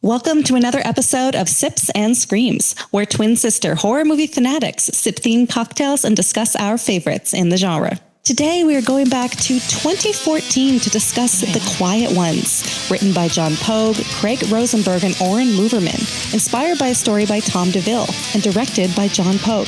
Welcome to another episode of Sips and Screams, where twin sister horror movie fanatics sip themed cocktails and discuss our favorites in the genre. Today, we are going back to 2014 to discuss The Quiet Ones, written by John Pogue, Craig Rosenberg, and Oren Luverman, inspired by a story by Tom DeVille, and directed by John Pogue.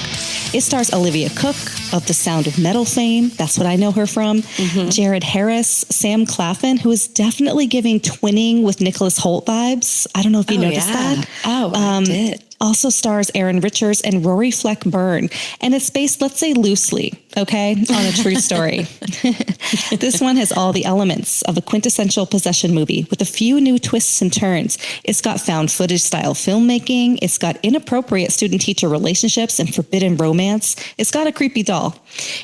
It stars Olivia Cook of The Sound of Metal fame. That's what I know her from. Jared Harris, Sam Claflin, who is definitely giving twinning with Nicholas Hoult vibes. I don't know if you noticed that. I did. Also stars Aaron Richards and Rory Fleck Byrne. And it's based, let's say loosely, okay, on a true story. This one has all the elements of a quintessential possession movie with a few new twists and turns. It's got found footage style filmmaking. It's got inappropriate student-teacher relationships and forbidden romance. It's got a creepy doll.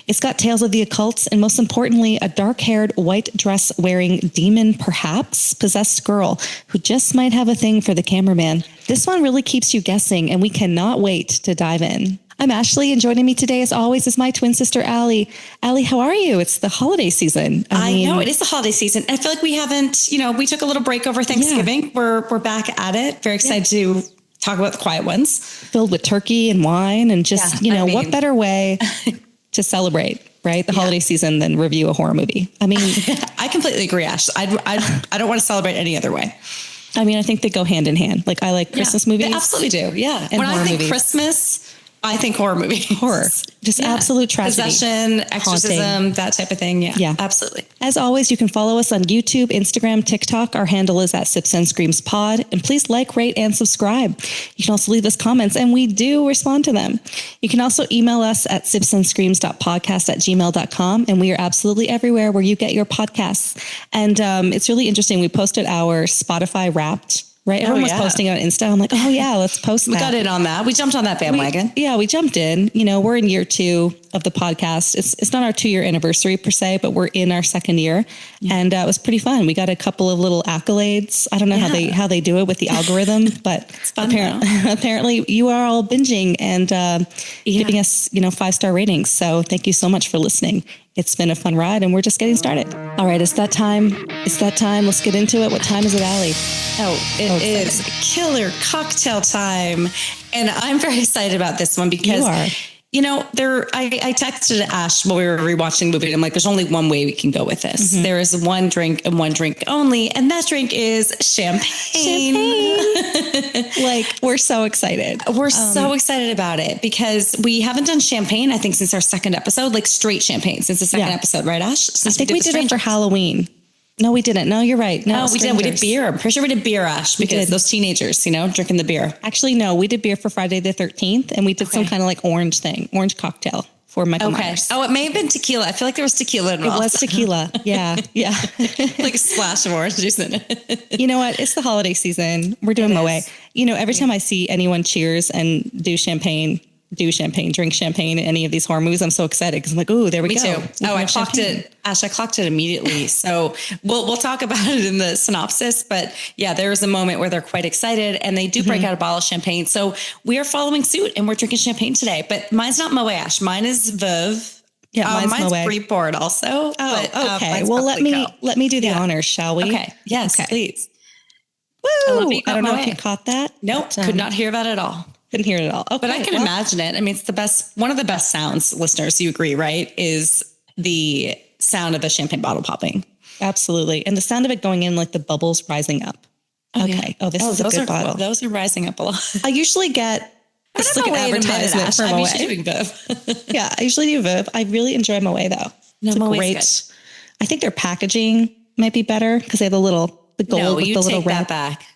It's got tales of the occult. And most importantly, a dark-haired, white dress-wearing demon, perhaps possessed girl who just might have a thing for the cameraman. This one really keeps you guessing, and we cannot wait to dive in. I'm Ashley, and joining me today, as always, is my twin sister, Allie. Allie, how are you? It's the holiday season. I know, it is the holiday season. I feel like we haven't, we took a little break over Thanksgiving. Yeah. We're back at it. Very excited to talk about The Quiet Ones. Filled with turkey and wine, and just, what better way to celebrate, right? The holiday season than review a horror movie. I mean, I completely agree, Ash. I don't want to celebrate any other way. I mean, I think they go hand in hand. Like, I like Christmas movies. They absolutely do. Yeah. And when I think movies. Christmas, I think horror movies. Horror. Just absolute tragedy. Possession, exorcism, haunting. That type of thing. Yeah, absolutely. As always, you can follow us on YouTube, Instagram, TikTok. Our handle is at Sips and Screams Pod. And please like, rate, and subscribe. You can also leave us comments, and we do respond to them. You can also email us at sipsandscreams.podcast@gmail.com. And we are absolutely everywhere where you get your podcasts. And it's really interesting. We posted our Spotify Wrapped. Right. Everyone was posting on Insta. I'm like, oh yeah, let's post that. We got in on that. We jumped on that bandwagon. We jumped in. We're in year 2 of the podcast. It's not our 2-year anniversary per se, but we're in our second year. Yeah. And it was pretty fun. We got a couple of little accolades. I don't know how they do it with the algorithm, but apparently you are all binging and giving us, 5-star ratings. So thank you so much for listening. It's been a fun ride, and we're just getting started. All right, it's that time. Let's get into it. What time is it, Allie? It is killer cocktail time. And I'm very excited about this one because, you are. I texted Ash while we were rewatching the movie. And I'm like, there's only one way we can go with this. Mm-hmm. There is one drink and one drink only. And that drink is champagne. Like, we're so excited. We're so excited about it because we haven't done champagne, I think, since our second episode, like straight champagne since the second episode, right, Ash? I think we did it for Halloween. No, we didn't. No, you're right. No, we did. We did beer. I'm pretty sure we did beer, Ash, because those teenagers, drinking the beer. Actually, no, we did beer for Friday the 13th, and we did some kind of like orange cocktail for Michael Myers. Oh, it may have been tequila. I feel like there was tequila involved. It was tequila. Yeah. Like a splash of orange juice in it. You know what? It's the holiday season. We're doing Moët. Every time I see anyone cheers and drink champagne in any of these horror movies, I'm so excited because I'm like, ooh, there we go. Me too. I clocked it. Ash, I clocked it immediately. So we'll talk about it in the synopsis. But yeah, there is a moment where they're quite excited and they do break out a bottle of champagne. So we are following suit and we're drinking champagne today. But mine's not Moët, Ash. Mine is Veuve. Yeah, mine's Moët. pre-poured also. Oh, but, okay. Well, let me do the honors, shall we? Okay. Yes, please. Woo! I don't know if you caught that. Nope. Could not hear that at all. Couldn't hear it at all. Okay, but I can imagine it. I mean, it's one of the best sounds, listeners. You agree, right? Is the sound of a champagne bottle popping. Absolutely. And the sound of it going in, like the bubbles rising up. Okay. Oh, this is a good bottle. Those are rising up a lot. I usually get it's like an advertisement for Moët. I'm usually doing Veuve. Yeah, I usually do Veuve. I really enjoy Moët though. No, Moët's good. I think their packaging might be better because they have the gold with the little red.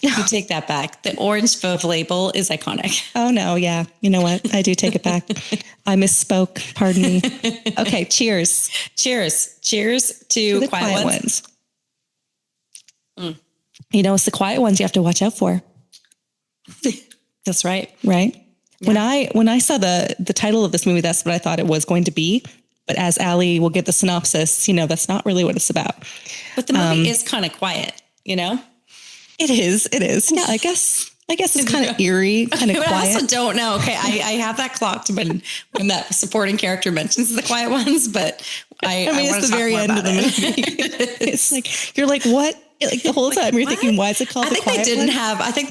You take that back. The orange Veuve label is iconic. Oh no. Yeah. You know what? I do take it back. I misspoke. Pardon me. Okay. Cheers. Cheers to the Quiet Ones. It's the Quiet Ones you have to watch out for. That's right. Right. Yeah. When I saw the title of this movie, that's what I thought it was going to be. But as Allie will get the synopsis, that's not really what it's about. But the movie is kind of quiet. It is. Yeah, I guess it's kind of eerie, kind of quiet. I also don't know. Okay, I have that clocked when that supporting character mentions the Quiet Ones, but I mean, it's the very end of the movie. It's like, you're like, what Like the whole time you're thinking, why is it called I think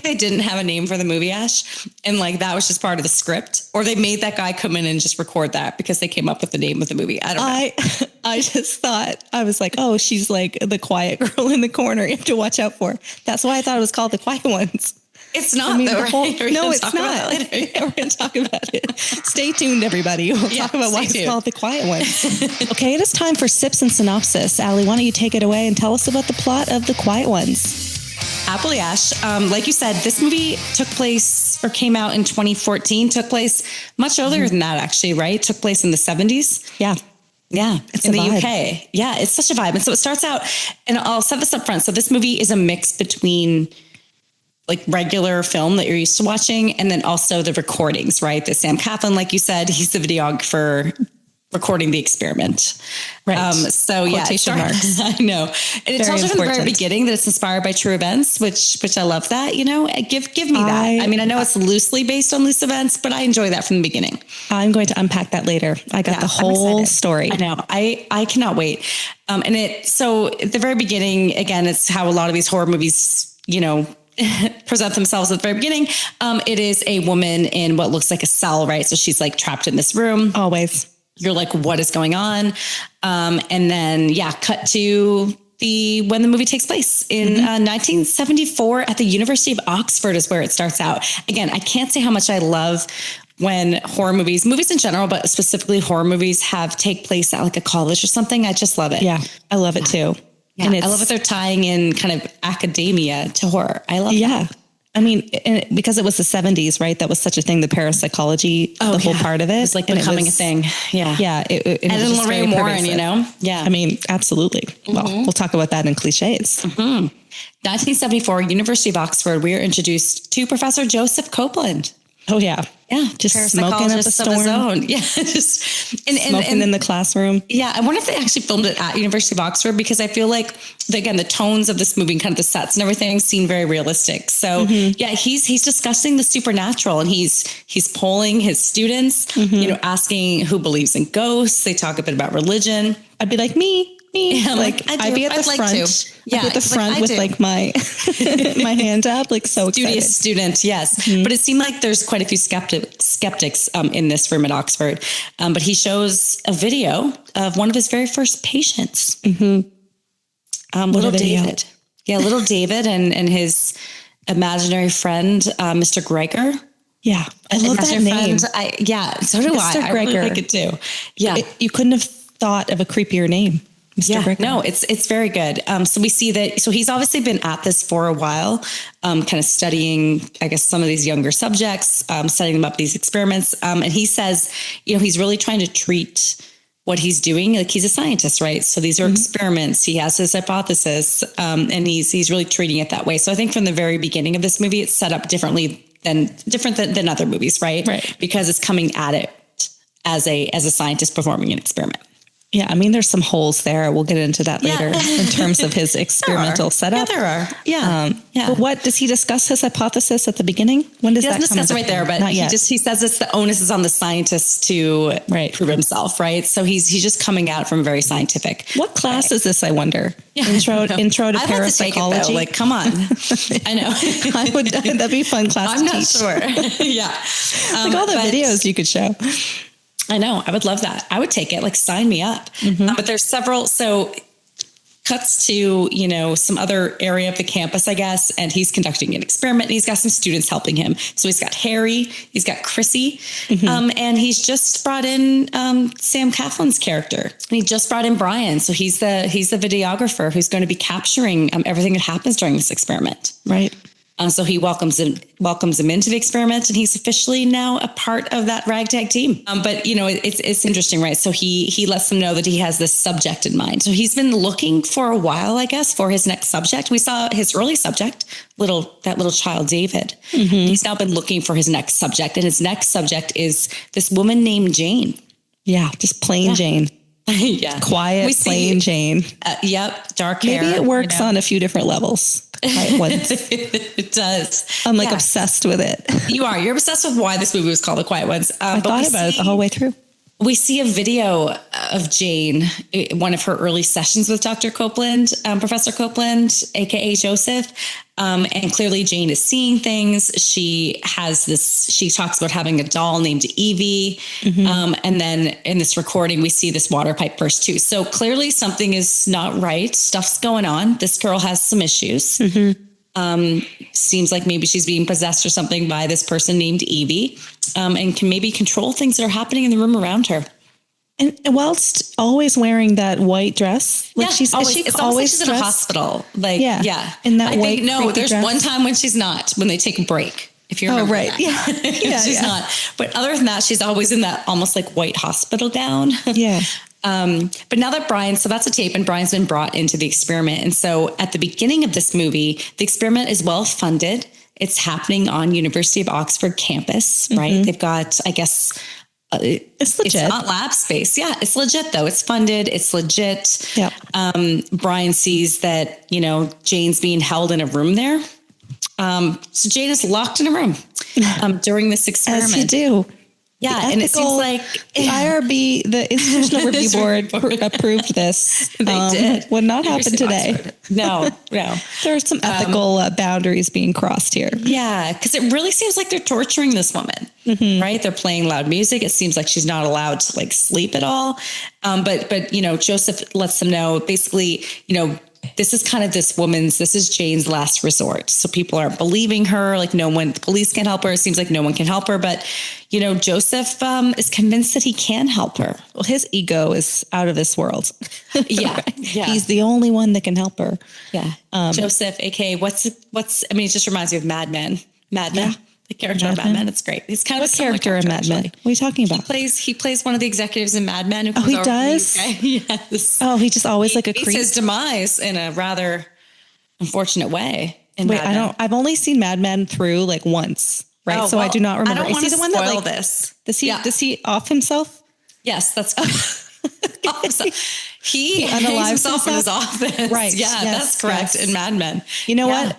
they didn't have a name for the movie, Ash. And like, that was just part of the script, or they made that guy come in and just record that because they came up with the name of the movie. I don't know. I just thought, I was like, oh, she's like the quiet girl in the corner you have to watch out for. That's why I thought it was called The Quiet Ones. It's not, though, right? No, it's not. We're going to talk about it. Stay tuned, everybody. We'll talk about why it's called The Quiet Ones. Okay, it is time for Sips and Synopsis. Allie, why don't you take it away and tell us about the plot of The Quiet Ones? Happily, Ash. Like you said, this movie came out in 2014, took place much earlier than that, actually, right? Took place in the 70s. Yeah. Yeah, it's in the UK. Yeah, it's such a vibe. And so it starts out, and I'll set this up front. So this movie is a mix between like regular film that you're used to watching, and then also the recordings, right? That Sam Claflin, like you said, he's the videographer recording the give me marks. I know. And it tells you from the very beginning that it's inspired by true events, which I love that, give me that. I mean, I know it's loosely based on loose events, but I enjoy that from the beginning. I'm going to unpack that later. I got the whole story. I know. I cannot wait. So at the very beginning, again, it's how a lot of these horror movies, present themselves at the very beginning. It is a woman in what looks like a cell, right? So she's like trapped in this room. Always. You're like, what is going on? And then, cut to when the movie takes place in 1974 at the University of Oxford is where it starts out. Again, I can't say how much I love when horror movies in general, but specifically horror movies take place at like a college or something. I just love it. Yeah, I love it too. Yeah, and I love that they're tying in kind of academia to horror. I love that. I mean, because it was the 70s, right? That was such a thing, the parapsychology, the whole part of it. It's like becoming a thing. Yeah. Yeah. And then Lorraine Warren, Yeah. I mean, absolutely. Well, we'll talk about that in cliches. 1974, University of Oxford, we are introduced to Professor Joseph Copeland. Oh, yeah. Yeah. Just smoking up a storm. Yeah. Smoking in the classroom. Yeah. I wonder if they actually filmed it at University of Oxford, because I feel like, again, the tones of this movie and kind of the sets and everything seem very realistic. So he's discussing the supernatural, and he's polling his students, asking who believes in ghosts. They talk a bit about religion. I'd be like, me. Yeah, I'd be at the front. Yeah, I'd be at the front with like my my hand up, like so excited. Studious student, yes. But it seemed like there's quite a few skeptics in this room at Oxford. But he shows a video of one of his very first patients, little David. Yeah, little David and his imaginary friend, Mr. Gregor. Yeah, I love that name. So do Mr. I. Gregor. I really like it too. Yeah, you couldn't have thought of a creepier name. Mr. Gregor. No, it's very good. So we see that, so he's obviously been at this for a while, kind of studying, I guess, some of these younger subjects, setting them up these experiments. And he says, he's really trying to treat what he's doing. Like, he's a scientist, right? So these are experiments. He has his hypothesis, and he's really treating it that way. So I think from the very beginning of this movie, it's set up different than other movies, right? Right. Because it's coming at it as a scientist performing an experiment. Yeah, I mean, there's some holes there. We'll get into that later in terms of his experimental setup. Yeah, there are. Yeah. But what does he discuss his hypothesis at the beginning? When does he that doesn't discuss it right there, but he says it's the onus is on the scientist to prove himself, right? So he's just coming out from very scientific. What class is this, I wonder? Yeah, intro to parapsychology. Like, come on. I know. That'd be a fun class I'm to teach. not sure. Yeah. Like all the videos you could show. I know. I would love that. I would take it. Like, sign me up. But there's several. So cuts to, some other area of the campus, I guess. And he's conducting an experiment, and he's got some students helping him. So he's got Harry, he's got Chrissy, and he's just brought in Sam Claflin's character. And he just brought in Brian. So he's the videographer who's going to be capturing everything that happens during this experiment. Right. So he welcomes him into the experiment, and he's officially now a part of that ragtag team. But it's interesting, right? So he lets them know that he has this subject in mind. So he's been looking for a while, I guess, for his next subject. We saw his early subject, that little child, David. He's now been looking for his next subject, and his next subject is this woman named Jane. Yeah, just plain Jane. Yeah, quiet, plain Jane. Yep, dark hair. Maybe it works on a few different levels. It does. I'm obsessed with it. You're obsessed with why this movie was called The Quiet Ones. I thought about it the whole way through. We see a video of Jane, one of her early sessions with Dr. Copeland, Professor Copeland, AKA Joseph. And clearly Jane is seeing things. She talks about having a doll named Evie. And then in this recording, we see this water pipe burst too. So clearly something is not right. Stuff's going on. This girl has some issues. Seems like maybe she's being possessed or something by this person named Evie, and can maybe control things that are happening in the room around her. And whilst always wearing that white dress, like she's always, it's always she's in a hospital. Like, in that white. No, there's dress. One time when she's not, when they take a break. If you remember, right? That. She's not. But other than that, she's always in that almost like white hospital gown. But now that so that's a tape, and Brian's been brought into the experiment. And so at the beginning of this movie, the experiment is well funded. It's happening on University of Oxford campus, right? They've got, I guess. It's legit. It's not lab space. Yeah, it's legit though. It's funded. It's legit. Yeah. Brian sees that, Jane's being held in a room there. So Jane is locked in a room during this experiment. As you do. Yeah, and it seems like the IRB, the Institutional Review Board, approved this. They did. Would not happen today. Oxford. No. There are some ethical boundaries being crossed here. Yeah, because it really seems like they're torturing this woman, right? They're playing loud music. It seems like she's not allowed to like sleep at all. But Joseph lets them know basically, this is kind of this is Jane's last resort. So people aren't believing her. Like the police can't help her. It seems like no one can help her. But, Joseph is convinced that he can help her. Well, his ego is out of this world. Yeah. He's the only one that can help her. Yeah. Joseph, AKA it just reminds me of Mad Men. The character in Mad Men. It's great. He's kind of a character in Mad Men. What are you talking about? He plays one of the executives in Mad Men. Oh, he does? Yes. Oh, he just always like a creep. His demise in a rather unfortunate way. I've only seen Mad Men through like once, right? Oh, so I do not remember. I don't want to spoil that, this. Does he off himself? Yes, that's good. He hangs himself in his office. Right. Yeah, that's correct. In Mad Men. You know what?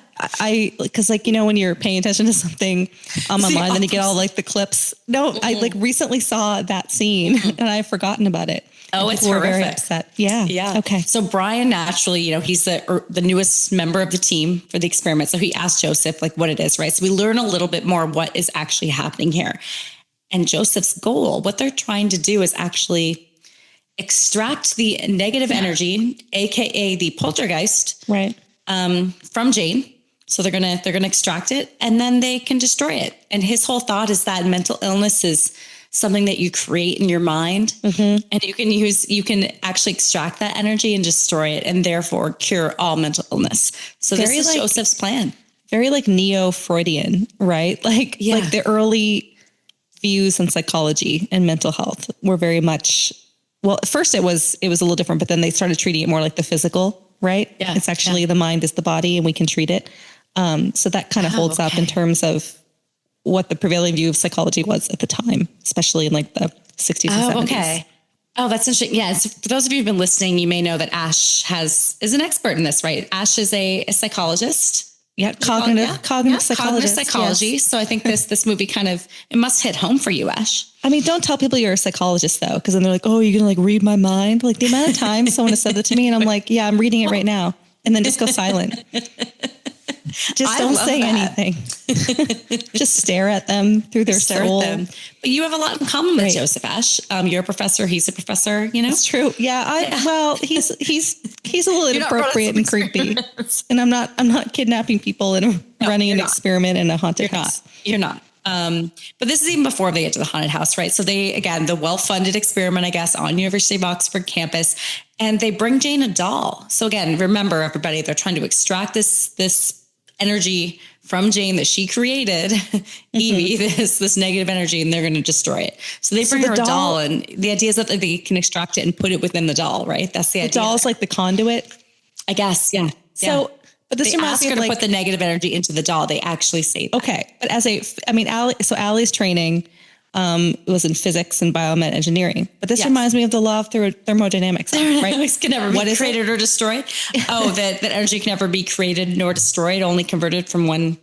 Because when you're paying attention to something on my mind, then you get all like the clips. No, I like recently saw that scene and I've forgotten about it. Oh, it's horrific. Very upset. Yeah. Yeah. Okay. So Brian naturally, he's the newest member of the team for the experiment. So he asked Joseph like what it is, right? So we learn a little bit more what is actually happening here. And Joseph's goal, what they're trying to do is actually extract the negative energy, AKA the poltergeist, right, from Jane. So they're gonna extract it and then they can destroy it. And his whole thought is that mental illness is something that you create in your mind, and you can actually extract that energy and destroy it, and therefore cure all mental illness. So this is Joseph's plan. Very like neo-Freudian, right? Like the early views on psychology and mental health were very much. Well, at first it was a little different, but then they started treating it more like the physical, right? Yeah, it's actually the mind is the body and we can treat it. So that kind of holds up in terms of what the prevailing view of psychology was at the time, especially in like the 60s and 70s. Okay. Oh, that's interesting. Yeah. So for those of you who've been listening, you may know that Ash is an expert in this, right? Ash is a psychologist. Yeah. Cognitive psychology. Yes. So I think this movie it must hit home for you, Ash. I mean, don't tell people you're a psychologist though, because then they're like, oh, you're going to like read my mind. Like the amount of times someone has said that to me and I'm like, yeah, I'm reading it right now. And then just go silent. Just don't say anything. Just stare at them through their soul. But you have a lot in common with Joseph, Ash. You're a professor. He's a professor. It's true. Yeah. Well, he's a little inappropriate and creepy. And I'm not kidnapping people and running an experiment in a haunted house. You're not. But this is even before they get to the haunted house, right? So the well-funded experiment, I guess, on University of Oxford campus, and they bring Jane a doll. So again, remember everybody, they're trying to extract this energy from Jane that she created, Evie, this negative energy, and they're going to destroy it. So they bring her a doll, and the idea is that they can extract it and put it within the doll, right? That's the idea. The doll's like the conduit, I guess. Yeah. So, but this reminds me of to put the negative energy into the doll. They actually say that. Okay. But Allie's training was in physics and biomed engineering. But this reminds me of the law of thermodynamics, right? It can never be created or destroyed. Oh, that energy can never be created nor destroyed, only converted from one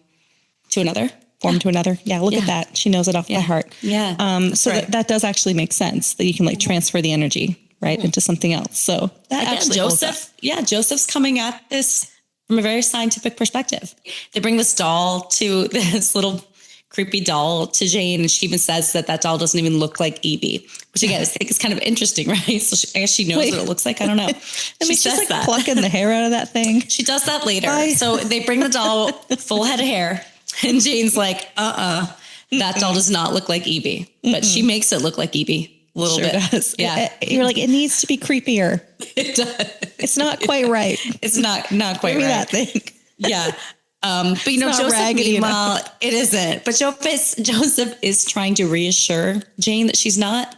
to another, form to another. Yeah, look at that. She knows it off by heart. Yeah. So that does actually make sense that you can like transfer the energy, right, into something else. So that Again, actually holds up. Joseph's coming at this from a very scientific perspective. They bring this doll to this little creepy doll to Jane, and she even says that doll doesn't even look like Evie, which again, I think is kind of interesting, right? So I guess she knows what it looks like. I don't know. She's like plucking the hair out of that thing. She does that later. So they bring the doll full head of hair, and Jane's like, that doll does not look like Evie, but she makes it look like Evie a little bit. Does. Yeah. You're like, it needs to be creepier. It does. It's not quite right. It's not quite Give me right. that thing. Yeah. But Joseph, meanwhile, it isn't. But Joseph is trying to reassure Jane that she's not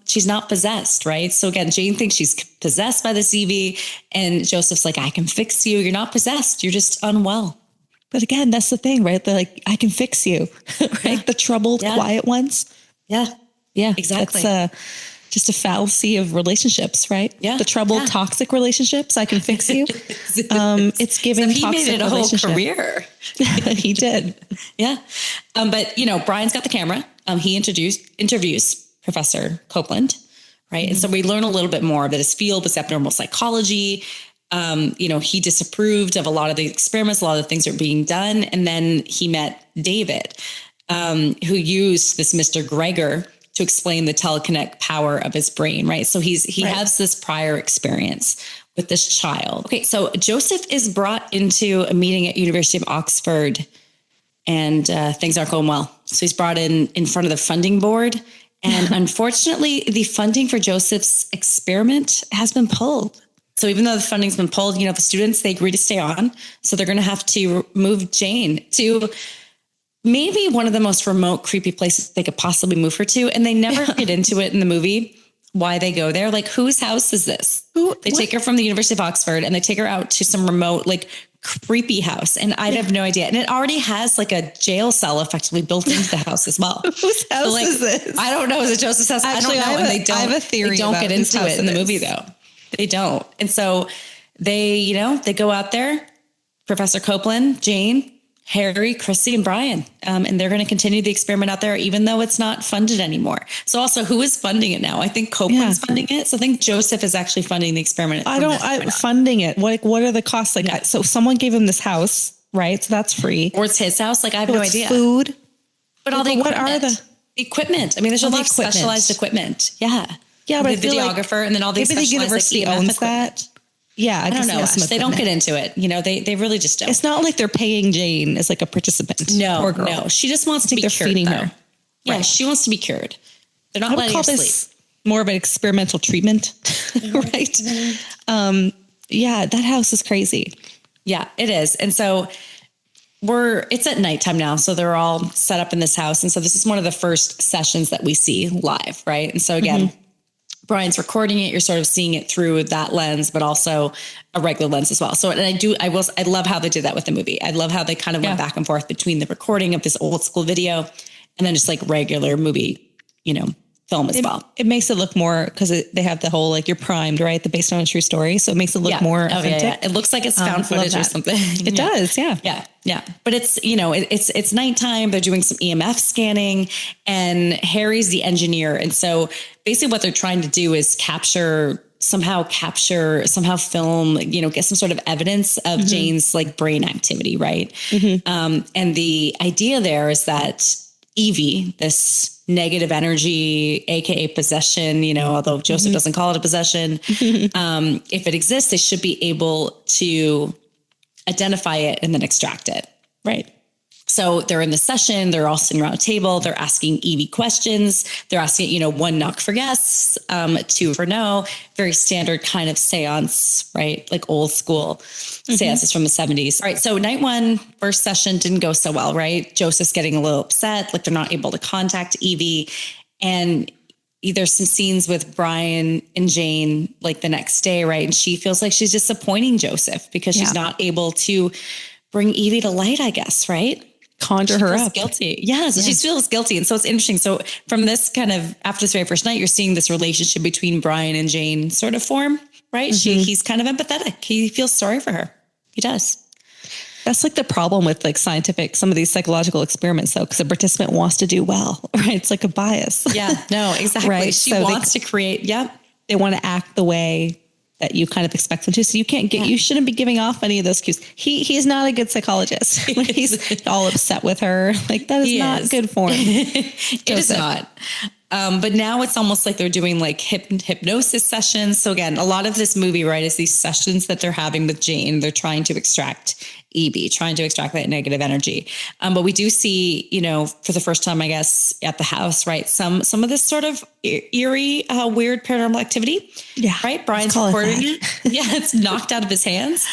she's not possessed, right? So again, Jane thinks she's possessed by this Evie, and Joseph's like, I can fix you. You're not possessed. You're just unwell. But again, that's the thing, right? They're like, I can fix you, right? Yeah. The troubled, quiet ones. Yeah. Yeah, exactly. That's just a fallacy of relationships, right? Yeah. The troubled, toxic relationships. I can fix you. It's giving he toxic made it a whole career. He did. Yeah. But Brian's got the camera. He interviews Professor Copeland, right? Mm-hmm. And so we learn a little bit more that his field was abnormal psychology. He disapproved of a lot of the experiments, a lot of the things that were being done. And then he met David, who used this Mr. Gregor to explain the telekinetic power of his brain, right? So he has this prior experience with this child. Okay, so Joseph is brought into a meeting at University of Oxford, and things aren't going well. So he's brought in front of the funding board, and unfortunately, the funding for Joseph's experiment has been pulled. So even though the funding's been pulled, the students, they agree to stay on. So they're going to have to move Jane to maybe one of the most remote, creepy places they could possibly move her to. And they never get into it in the movie, why they go there. Like, whose house is this? They take her from the University of Oxford and they take her out to some remote, creepy house. And I have no idea. And it already has a jail cell effectively built into the house as well. Whose house is this? I don't know. Is it Joseph's house? Actually, I don't know. I have a theory. They don't get into it in the movie though. They don't. And so they go out there, Professor Copeland, Jane, Harry, Chrissy, and Brian. And they're going to continue the experiment out there, even though it's not funded anymore. So also, who is funding it now? I think Copeland's funding it. So I think Joseph is actually funding the experiment. Funding it. What are the costs? So someone gave him this house, right? So that's free. Or it's his house. I have no idea. Food. But all the what are the equipment? I mean, there's a lot of specialized equipment. Yeah. Yeah. But the videographer and then all these maybe the university owns that. Yeah, I don't know. They don't get into it. They really just don't. It's not like they're paying Jane as a participant. No, no. She just wants to be cured. They're feeding her. Yeah, she wants to be cured. They're not letting her sleep. More of an experimental treatment, right? Mm-hmm. Yeah, that house is crazy. Yeah, it is. And so it's at nighttime now. So they're all set up in this house. And so this is one of the first sessions that we see live, right? And so again, Brian's recording it. You're sort of seeing it through that lens, but also a regular lens as well. So, and I love how they did that with the movie. I love how they kind of went back and forth between the recording of this old school video and then just regular movie, film as well. It makes it look more, because they have the whole, you're primed, right? The based on a true story. So it makes it look more authentic. Yeah. It looks like it's found footage or something. It does. Yeah. Yeah. Yeah. But it's, it's nighttime. They're doing some EMF scanning and Harry's the engineer. And so basically what they're trying to do is somehow film, get some sort of evidence of Jane's brain activity. Right. And the idea there is that Evie, this negative energy, AKA possession, although Joseph doesn't call it a possession. If it exists, they should be able to identify it and then extract it. Right. So they're in the session, they're all sitting around a table, they're asking Evie questions. They're asking, 1 knock for yes, 2 for no, very standard kind of seance, right? Old school seances from the 70s. All right. So night 1, first session didn't go so well, right? Joseph's getting a little upset, they're not able to contact Evie. And there's some scenes with Brian and Jane, the next day, right? And she feels like she's disappointing Joseph because she's not able to bring Evie to light, I guess, right? Conjure her up. Guilty. Yeah. So she feels guilty. And so it's interesting. So from this kind of, after this very first night, you're seeing this relationship between Brian and Jane sort of form, right? He's kind of empathetic. He feels sorry for her. He does. That's like the problem with like some of these psychological experiments though, because the participant wants to do well, right? It's like a bias. Yeah, no, exactly. Right. She So wants to create, they want to act the way that you kind of expect them to. So you shouldn't be giving off any of those cues. He's not a good psychologist. He's all upset with her. Like that is not good for him. It is not. But now it's almost like they're doing like hypnosis sessions. So again, a lot of this movie, right, is these sessions that they're having with Jane. They're trying to extract Evie, trying to extract that negative energy. But we do see, for the first time, I guess, at the house, right, some of this sort of eerie, weird paranormal activity. Yeah. Right. Brian's recording it. Yeah. It's knocked out of his hands.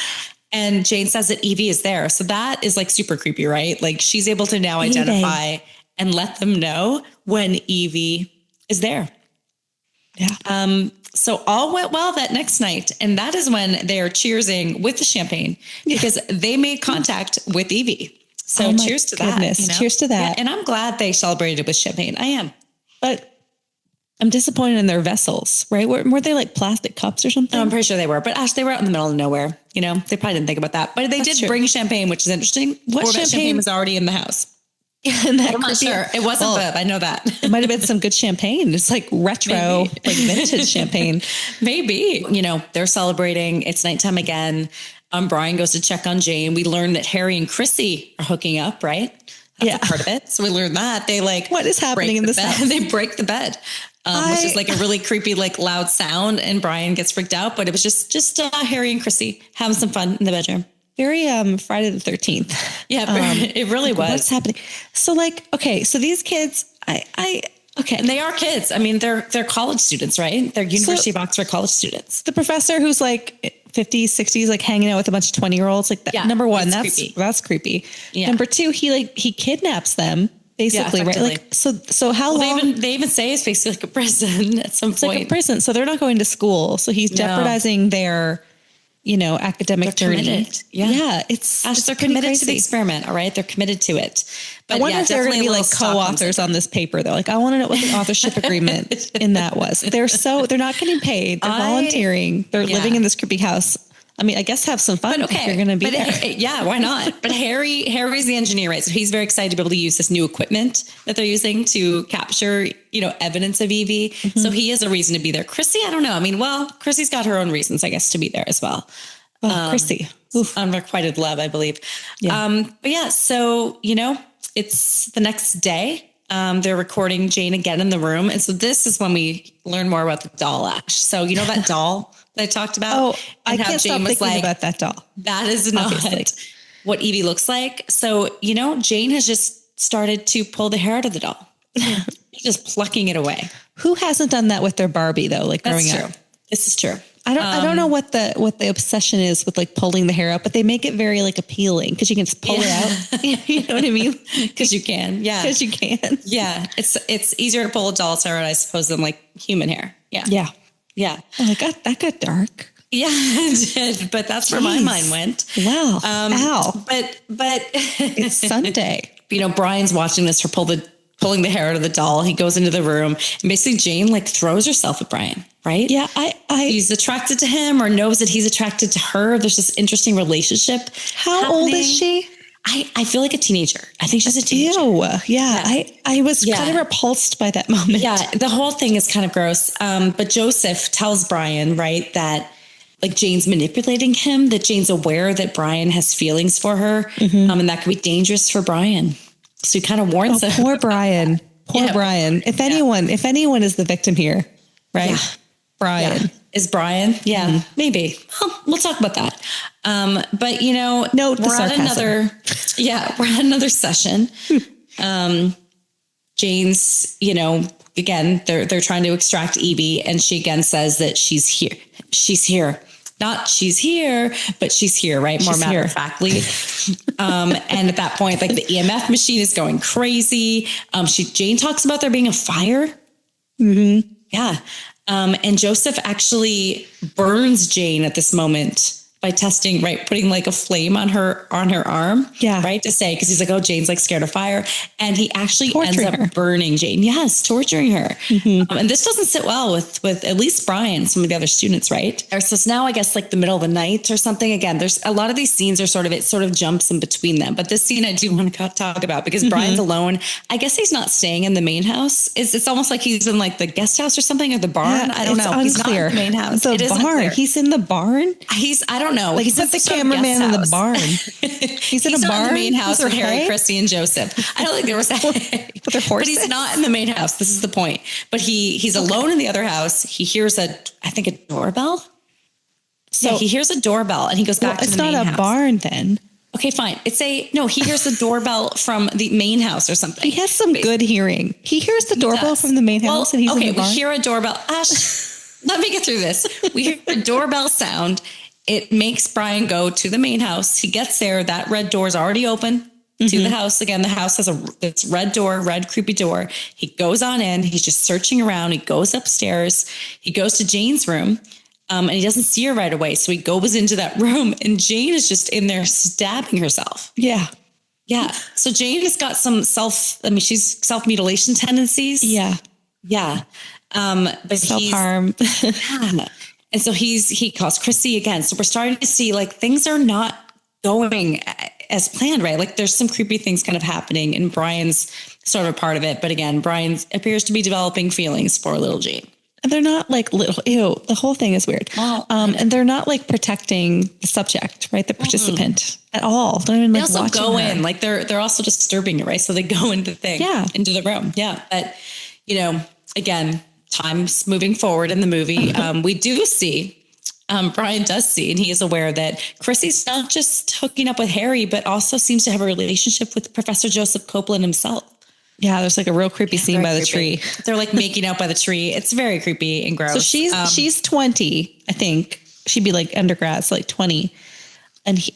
And Jane says that Evie is there. So that is like super creepy, right? Like she's able to now identify and let them know when Evie is there. Yeah. So all went well that next night. And that is when they are cheersing with the champagne because they made contact with Evie. So cheers to that. Cheers to that. Yeah, and I'm glad they celebrated with champagne. I am. But I'm disappointed in their vessels, right? Were they like plastic cups or something? No, I'm pretty sure they were. But Ash, they were out in the middle of nowhere. They probably didn't think about that. But they did bring champagne, which is interesting. What champagne was already in the house? I'm not sure. It wasn't Bub. I know that. It might have been some good champagne. It's like retro, like vintage champagne. Maybe. They're celebrating. It's nighttime again. Brian goes to check on Jane. We learn that Harry and Chrissy are hooking up, right? That's a part of it. So we learned that. They what is happening in this house? They break the bed. Which is like a really creepy, like loud sound. And Brian gets freaked out, but it was just Harry and Chrissy having some fun in the bedroom. Very Friday the 13th. Yeah, it really was. What's happening? So so these kids, and they are kids. I mean, they're college students, right? They're University of Oxford college students. The professor who's like 50s, 60s, like hanging out with a bunch of 20-year-olds, like that. Number one, that's creepy. Yeah. Number two, he kidnaps them. Basically, right? Like, so how long? They even say it's basically like a prison at some point. Like a prison. So they're not going to school. So he's jeopardizing their, academic journey. Yeah. They're committed to the experiment. All right. They're committed to it. But I wonder if they're going to be like co-authors on this paper. They're like, I want to know what the authorship agreement in that was. They're not getting paid. They're volunteering. They're living in this creepy house. I mean, I guess have some fun if you're going to be there. Yeah, why not? But Harry's the engineer, right? So he's very excited to be able to use this new equipment that they're using to capture, evidence of Evie. Mm-hmm. So he has a reason to be there. Chrissy, I don't know. I mean, Chrissy's got her own reasons, I guess, to be there as well. Chrissy. Unrequited love, I believe. Yeah. But yeah, so, it's the next day. They're recording Jane again in the room. And so this is when we learn more about the doll, Ash. So, that doll that I talked about? Oh, I can't stop thinking about that doll. That is not what Evie looks like. So, Jane has just started to pull the hair out of the doll. Just plucking it away. Who hasn't done that with their Barbie though? Like growing up. This is true. I don't know what the obsession is with like pulling the hair out, but they make it very like appealing because you can just pull it out. You know what I mean? Because you can. Yeah. Because you can. Yeah. It's easier to pull a doll's hair out, I suppose, than like human hair. Yeah. Yeah. Yeah. Oh my God, that got dark. Yeah, it did. But that's where my mind went. Wow. Ow. But it's Sunday. Brian's watching this, pulling the hair out of the doll. He goes into the room and basically Jane like throws herself at Brian, right? Yeah. She's attracted to him or knows that he's attracted to her. There's this interesting relationship. How old is she? I feel like a teenager. I think she's a teenager. Ew. Yeah. I was kind of repulsed by that moment. Yeah. The whole thing is kind of gross. But Joseph tells Brian, right, that like Jane's manipulating him, that Jane's aware that Brian has feelings for her. Mm-hmm. And that could be dangerous for Brian. So he kind of warns him. Poor Brian. Brian. If anyone is the victim here, right? Yeah. Brian. Yeah. Is Brian? Yeah, maybe. Well, we'll talk about that. But note the sarcasm. We're at another session. Jane's, again, they're trying to extract Evie, and she again says that she's here. She's here. Not she's here, but she's here, right? More matter of factly. And at that point, like the EMF machine is going crazy. Jane talks about there being a fire. Mm-hmm. Yeah. And Joseph actually burns Jane at this moment by testing, right? Putting like a flame on her arm. Yeah. Right. To say, cause he's like, oh, Jane's like scared of fire. And he actually Torturing ends up her. burning Jane. Yes. Torturing her. And this doesn't sit well with at least Brian, some of the other students. Right. So it's now, I guess, like the middle of the night or something. Again, there's a lot of these scenes are it sort of jumps in between them. But this scene I do want to talk about because Brian's alone. I guess he's not staying in the main house. It's almost like he's in like the guest house or something, or the barn. I don't know. Unclear. He's not in the main house. The barn. He's in the barn. I don't know. Like he's the cameraman in the barn. He's in a barn. In the main house with Harry, hay? Chrissy, and Joseph. I don't think there was hay. But he's not in the main house. This is the point. But he's alone in the other house. He hears a doorbell. So he hears a doorbell and he goes back to the main house. It's not a barn then. Okay, fine. He hears the doorbell from the main house or something. He has some good hearing. He hears the doorbell from the main house and he's in the barn. We hear a doorbell. Let me get through this. We hear a doorbell sound. It makes Brian go to the main house. He gets there. That red door is already open to the house. Again, the house has this red door, red creepy door. He goes on in. He's just searching around. He goes upstairs. He goes to Jane's room. And he doesn't see her right away. So he goes into that room and Jane is just in there stabbing herself. Yeah. Yeah. So Jane has got some she's self-mutilation tendencies. Yeah. Yeah. But self-harm. Yeah. And so he calls Chrissy again. So we're starting to see like things are not going as planned, right? Like there's some creepy things kind of happening and Brian's sort of a part of it. But again, Brian appears to be developing feelings for little Jane. And they're not like little, the whole thing is weird. And they're not like protecting the subject, right? The participant at all. They're even, like, they also go her. in, like they're also disturbing it, right? So they go into the thing, into the room. Yeah. But, again, time's moving forward in the movie. We do see, Brian does see, and he is aware that Chrissy's not just hooking up with Harry, but also seems to have a relationship with Professor Joseph Copeland himself. Yeah, there's like a real creepy scene by the tree. They're like making out by the tree. It's very creepy and gross. So she's 20, I think. She'd be like undergrad, so like 20.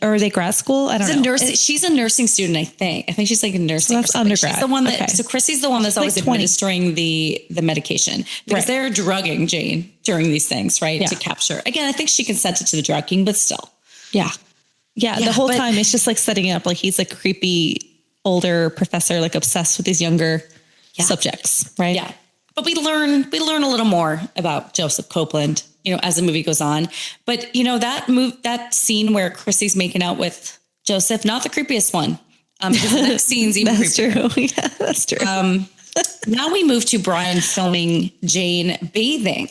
Or are they grad school? I don't know. She's a nursing student, I think. I think she's like a nursing. So that's undergrad. She's the one that. Okay. So Chrissy's the one that's always administering the medication because they're drugging Jane during these things, right? Yeah. To capture. Again, I think she consented to the drugging, but still. Yeah. Yeah. The whole time it's just like setting it up like he's like creepy older professor, like obsessed with these younger subjects, right? Yeah. But we learn a little more about Joseph Copeland, as the movie goes on. But that scene where Chrissy's making out with Joseph, not the creepiest one. Because the next scene's even creepier. True. Yeah, that's true. Now we move to Brian filming Jane bathing.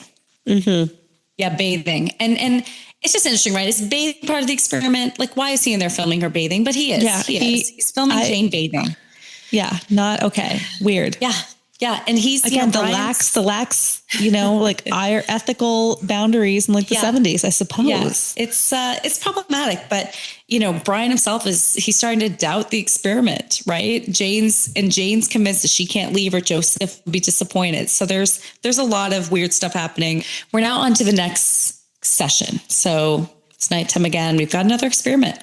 Mm-hmm. Yeah, bathing. And it's just interesting, right? Is bathing part of the experiment? Like, why is he in there filming her bathing? But he is. Yeah, he's filming Jane bathing. Yeah, not okay. Weird. Yeah. Yeah. And he's again the lax, like our ethical boundaries in like the 70s, I suppose. Yeah. It's problematic, but Brian himself he's starting to doubt the experiment, right? Jane's convinced that she can't leave or Joseph will be disappointed. So there's a lot of weird stuff happening. We're now on to the next session. So it's nighttime again. We've got another experiment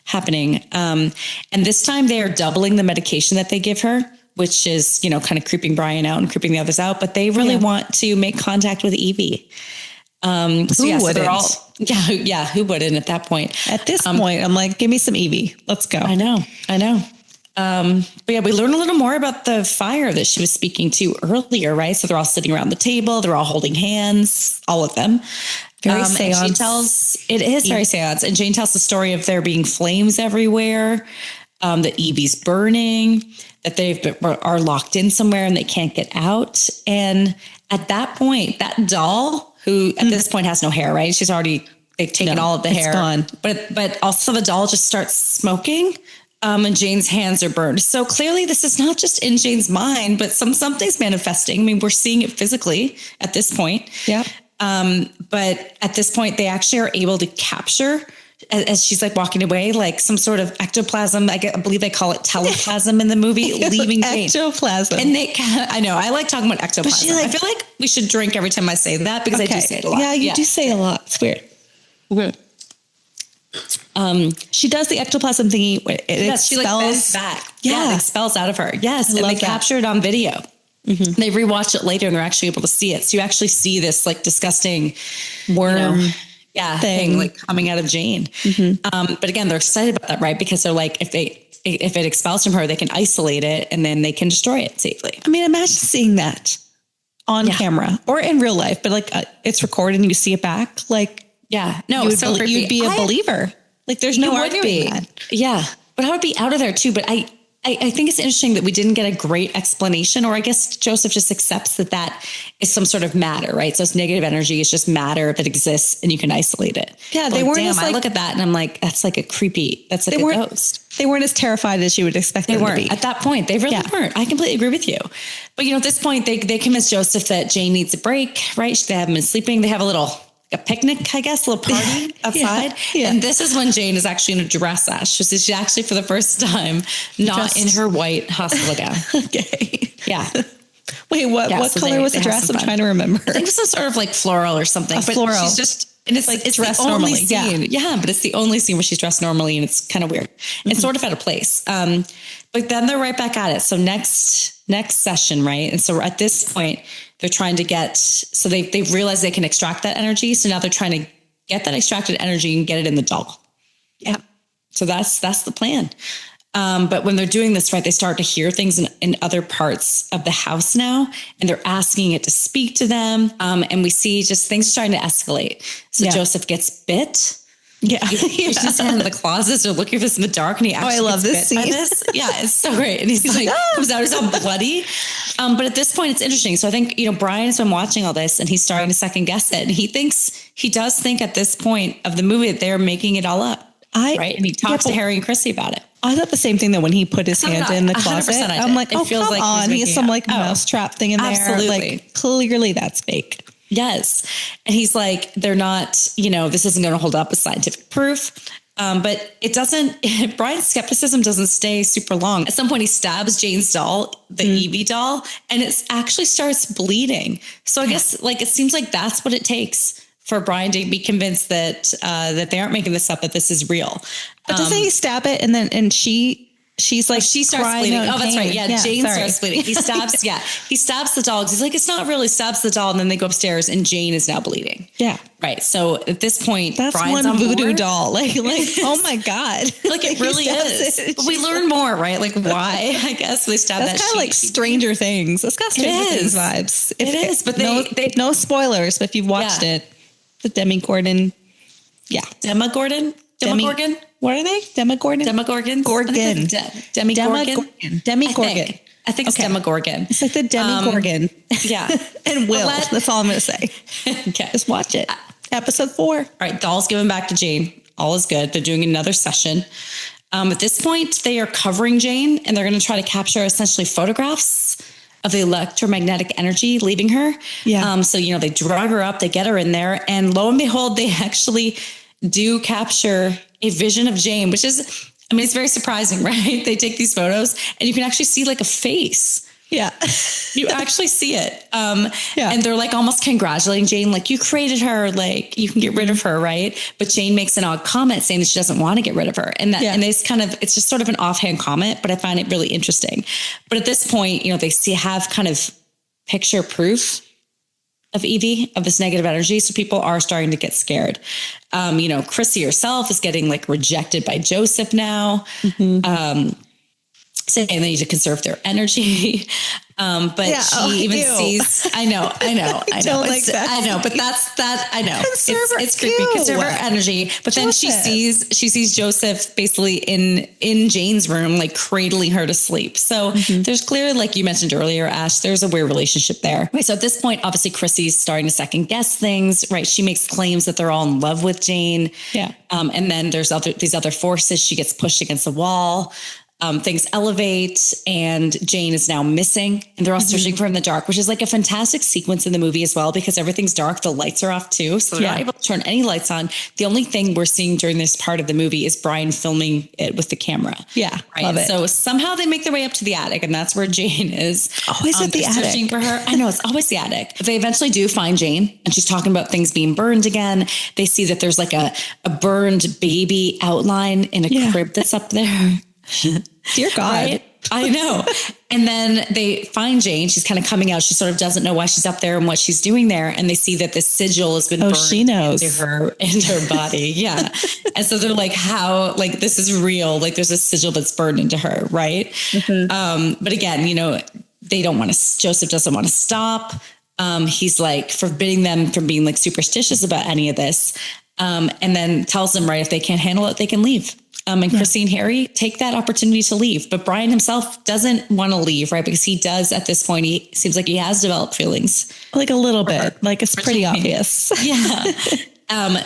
happening. And this time they are doubling the medication that they give her, which is, kind of creeping Brian out and creeping the others out, but they really want to make contact with Evie. Who wouldn't? Who wouldn't at that point? At this point, I'm like, give me some Evie. Let's go. I know. But yeah, we learn a little more about the fire that she was speaking to earlier, right? So they're all sitting around the table. They're all holding hands, all of them. Very seance. Very seance. And Jane tells the story of there being flames everywhere, that Evie's burning, that they are locked in somewhere and they can't get out. And at that point, that doll, who at this point has no hair, right? They've taken all of the hair. Gone. But also the doll just starts smoking. And Jane's hands are burned. So clearly this is not just in Jane's mind, but something's manifesting. I mean, we're seeing it physically at this point. Yeah. But at this point, they actually are able to capture, as she's like walking away, like some sort of ectoplasm. I believe they call it teleplasm in the movie, leaving Jane. Ectoplasm. And I know, I like talking about ectoplasm. I feel like we should drink every time I say that because I do say it a lot. Yeah, you do say a lot. It's weird. She does the ectoplasm thingy. It expels. She like bends back. Yeah, it expels out of her. Yes, and they capture it on video. Mm-hmm. They rewatch it later and they're actually able to see it. So you actually see this like disgusting worm. thing. like coming out of Jane. But again, they're excited about that, right? Because they're like, if it expels from her, they can isolate it and then they can destroy it safely. I mean, imagine seeing that on camera or in real life, but like it's recorded and you see it back. Like, no, you'd be a believer. Like there's no arguing that. Yeah. But I would be out of there too. But I think it's interesting that we didn't get a great explanation, or I guess Joseph just accepts that is some sort of matter, right? So it's negative energy. It's just matter that exists and you can isolate it. Yeah. They weren't I look at that and I'm like, that's like a ghost. They weren't as terrified as you would expect them to be. At that point. They really weren't. I completely agree with you. But at this point they convince Joseph that Jane needs a break, right? They haven't been sleeping. They have a picnic, I guess, a little party outside. And this is when Jane is actually in a dress, Ash. So she's actually for the first time not in her white hospital gown. Okay. Yeah. Wait, what color was the dress? I'm trying to remember. I think it was sort of like floral or something. Floral. She's just, and it's like, it's dressed the only scene. Yeah, but it's the only scene where she's dressed normally and it's kind of weird. It's sort of out of place. But then they're right back at it. So next session, right? And so at this point, they're trying to they've realized they can extract that energy. So now they're trying to get that extracted energy and get it in the doll. Yeah. So that's the plan. But when they're doing this, right, they start to hear things in other parts of the house now, and they're asking it to speak to them. And we see just things starting to escalate. So Joseph gets bit. Yeah. He's just in the closet. They're looking for this in the dark. And he actually I love this scene. Yeah, it's so great. And he's like, comes out, he's all bloody. But at this point, it's interesting. So I think, Brian's been watching all this and he's starting to second guess it. And he does think at this point of the movie that they're making it all up. Right. And he talks to Harry and Chrissy about it. I thought the same thing that when he put his hand in the closet, I'm like, oh, come on. He has some mouse trap thing in there. Absolutely. Like clearly that's fake. Yes. And he's like, they're not, this isn't going to hold up as scientific proof. But it doesn't, Brian's skepticism doesn't stay super long. At some point he stabs Jane's doll, the Evie doll, and it actually starts bleeding. So I guess it seems like that's what it takes for Brian to be convinced that they aren't making this up, that this is real. But doesn't he stab it and she's like, she starts bleeding. Oh, that's right. Yeah. Jane starts bleeding. He stabs the doll. He's like, it's not really, stabs the doll. And then they go upstairs and Jane is now bleeding. Yeah. Right. So at this point, that's Brian's one on voodoo board. doll. Like, oh my God. Like it really is. But we learn more, right? Like why, I guess they stab that. That's kind of like Stranger Things. That's got Stranger Things vibes. It is. But no spoilers. But if you've watched it, the Demogorgon. Yeah. Demogorgon? Demogorgon? What are they? Demogorgon? Demogorgon? Gorgon. Demigorgon? Demigorgon. I think it's Demogorgon. It's like the Demigorgon. Yeah. And Will. That's all I'm going to say. Okay. Just watch it. Episode 4. All right. Doll's given back to Jane. All is good. They're doing another session. At this point, they are covering Jane and they're going to try to capture essentially photographs of the electromagnetic energy leaving her. Yeah. So, they drag her up, they get her in there, and lo and behold, they actually do capture a vision of Jane, which is, it's very surprising, right? They take these photos and you can actually see like a face. Yeah. You actually see it. And they're like almost congratulating Jane, like you created her, like you can get rid of her, right? But Jane makes an odd comment saying that she doesn't want to get rid of her. And and it's just sort of an offhand comment, but I find it really interesting. But at this point, they have kind of picture proof of Evie, of this negative energy. So people are starting to get scared. Chrissy herself is getting like rejected by Joseph now. Saying they need to conserve their energy. But she even sees, I know. Don't like that. I know, but I know. It's creepy. Conserve her energy. But then she sees Joseph basically in Jane's room, like cradling her to sleep. So there's clearly, like you mentioned earlier, Ash, there's a weird relationship there. Right. So at this point, obviously Chrissy's starting to second guess things, right? She makes claims that they're all in love with Jane. Yeah. And then there's these other forces. She gets pushed against the wall. Things elevate and Jane is now missing and they're all searching for her in the dark, which is like a fantastic sequence in the movie as well, because everything's dark. The lights are off too. So they're not able to turn any lights on. The only thing we're seeing during this part of the movie is Brian filming it with the camera. Yeah. Right. Love it. So somehow they make their way up to the attic and that's where Jane is. Always at the attic. Searching for her. I know it's always the attic. But they eventually do find Jane and she's talking about things being burned again. They see that there's like a burned baby outline in a crib that's up there. Dear God. Right? I know. And then they find Jane. She's kind of coming out. She sort of doesn't know why she's up there and what she's doing there. And they see that this sigil has been burned she knows. into her body. Yeah. And so they're like, how, like, this is real. Like there's a sigil that's burned into her. Right. But again, they don't want to, Joseph doesn't want to stop. He's like forbidding them from being like superstitious about any of this. And then tells them, right, if they can't handle it, they can leave. And Chrissy and Harry take that opportunity to leave. But Brian himself doesn't want to leave, right? Because he does at this point, he seems like he has developed feelings. Like a little bit, like it's pretty obvious. Yeah.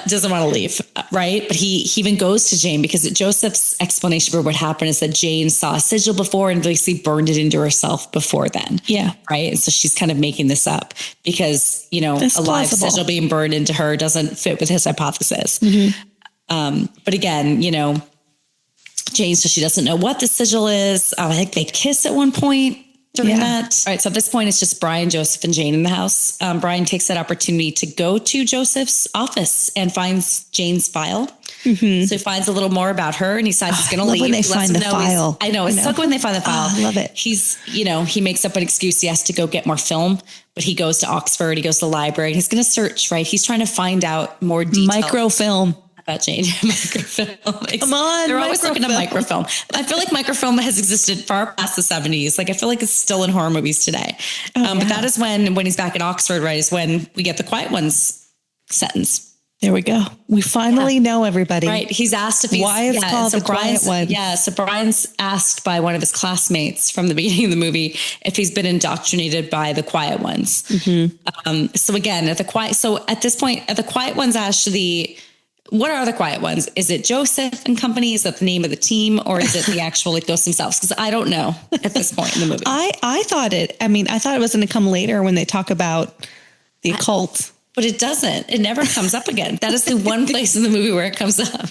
Doesn't want to leave, right? But he even goes to Jane because Joseph's explanation for what happened is that Jane saw a sigil before and basically burned it into herself before then. Yeah. Right. And so she's kind of making this up because, That's a live plausible. sigil being burned into her doesn't fit with his hypothesis. But again, Jane, so she doesn't know what the sigil is. I think they kiss at one point during that. All right. So at this point, it's just Brian, Joseph, and Jane in the house. Brian takes that opportunity to go to Joseph's office and finds Jane's file. So he finds a little more about her and he decides he's going to leave. When they find the file. I know. It's so good when they find the file. I love it. He's, he makes up an excuse. He has to go get more film, but he goes to Oxford. He goes to the library. He's going to search, right? He's trying to find out more details. Microfilm. About Jane. Microfilm. Come on. They're always looking at microfilm. I feel like microfilm has existed far past the 70s. Like I feel like it's still in horror movies today. But that is when he's back in Oxford, right, is when we get the Quiet Ones sentence. There we go. We finally know everybody. Right. He's asked if he's... Why it's called the Quiet One. Yeah. So Brian's asked by one of his classmates from the beginning of the movie if he's been indoctrinated by the Quiet Ones. So again, at this point, the Quiet Ones asked what are the Quiet Ones? Is it Joseph and company? Is that the name of the team? Or is it the actual ghosts themselves? Because I don't know at this point in the movie. I thought it was going to come later when they talk about the occult. But it doesn't. It never comes up again. That is the one place in the movie where it comes up.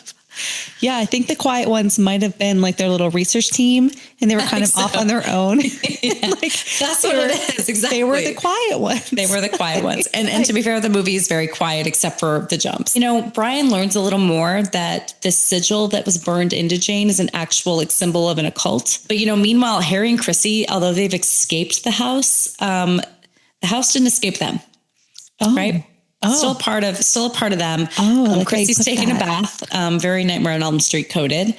Yeah, I think the Quiet Ones might have been like their little research team and they were kind of off on their own. That's what it is. Exactly. They were the Quiet Ones. They were the Quiet Ones. And to be fair, the movie is very quiet except for the jumps. Brian learns a little more that the sigil that was burned into Jane is an actual symbol of an occult. But, meanwhile, Harry and Chrissy, although they've escaped the house didn't escape them. Oh. Right? Oh. Still a part of them. Oh, Chrissy's taking a bath, very Nightmare on Elm Street coded.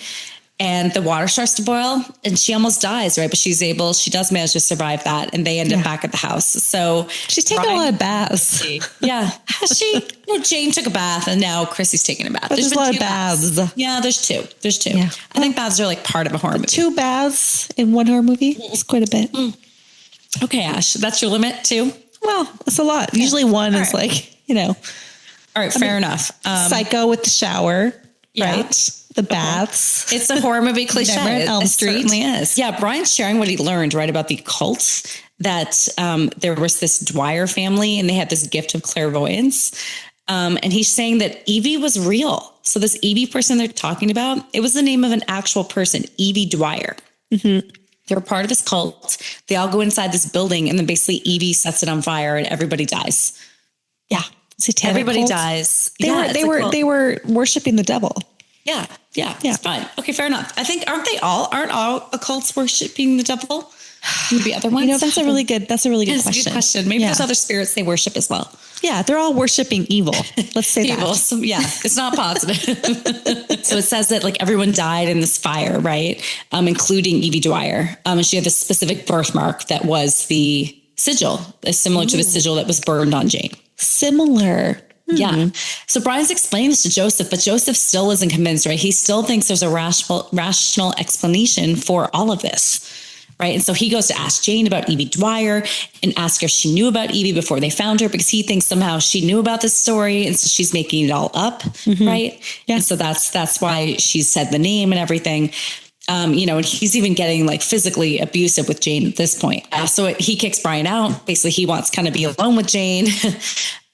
And the water starts to boil and she almost dies, right? But she does manage to survive that. And they end up back at the house. So she's taking a lot of baths. Yeah. Has she? Jane took a bath and now Chrissy's taking a bath. But there's a lot of baths. Yeah, there's two. Yeah. I think baths are like part of a horror movie. 2 baths in one horror movie is quite a bit. Okay, Ash, that's your limit too? Well, that's a lot. Usually one is like, All right, fair enough. Psycho with the shower, right? The baths. It's a horror movie cliche. Nightmare on Elm It Street. certainly is. Yeah, Brian's sharing what he learned, right, about the cult, that there was this Dwyer family and they had this gift of clairvoyance. And he's saying that Evie was real. So this Evie person they're talking about, it was the name of an actual person, Evie Dwyer. They're part of his cult. They all go inside this building and then basically Evie sets it on fire and everybody dies. Yeah. Everybody cult. dies. They were worshiping the devil. Yeah. It's fine. Okay, fair enough. I think aren't all occults worshiping the devil? Maybe other ones. That's a really good It's question. a good question. Maybe there's other spirits they worship as well. Yeah, they're all worshiping evil. Let's say Evil. that. So, yeah, it's not positive. So it says that like everyone died in this fire, right? Including Evie Dwyer. And she had this specific birthmark that was the sigil, similar to the sigil that was burned on Jane. Similar. Yeah. So Brian's explaining this to Joseph, but Joseph still isn't convinced, right? He still thinks there's a rational explanation for all of this. Right. And so he goes to ask Jane about Evie Dwyer and ask her if she knew about Evie before they found her, because he thinks somehow she knew about this story. And so she's making it all up. Right. Yeah. And so that's why she said the name and everything. And he's even getting like physically abusive with Jane at this point. So he kicks Brian out. Basically, he wants to kind of be alone with Jane.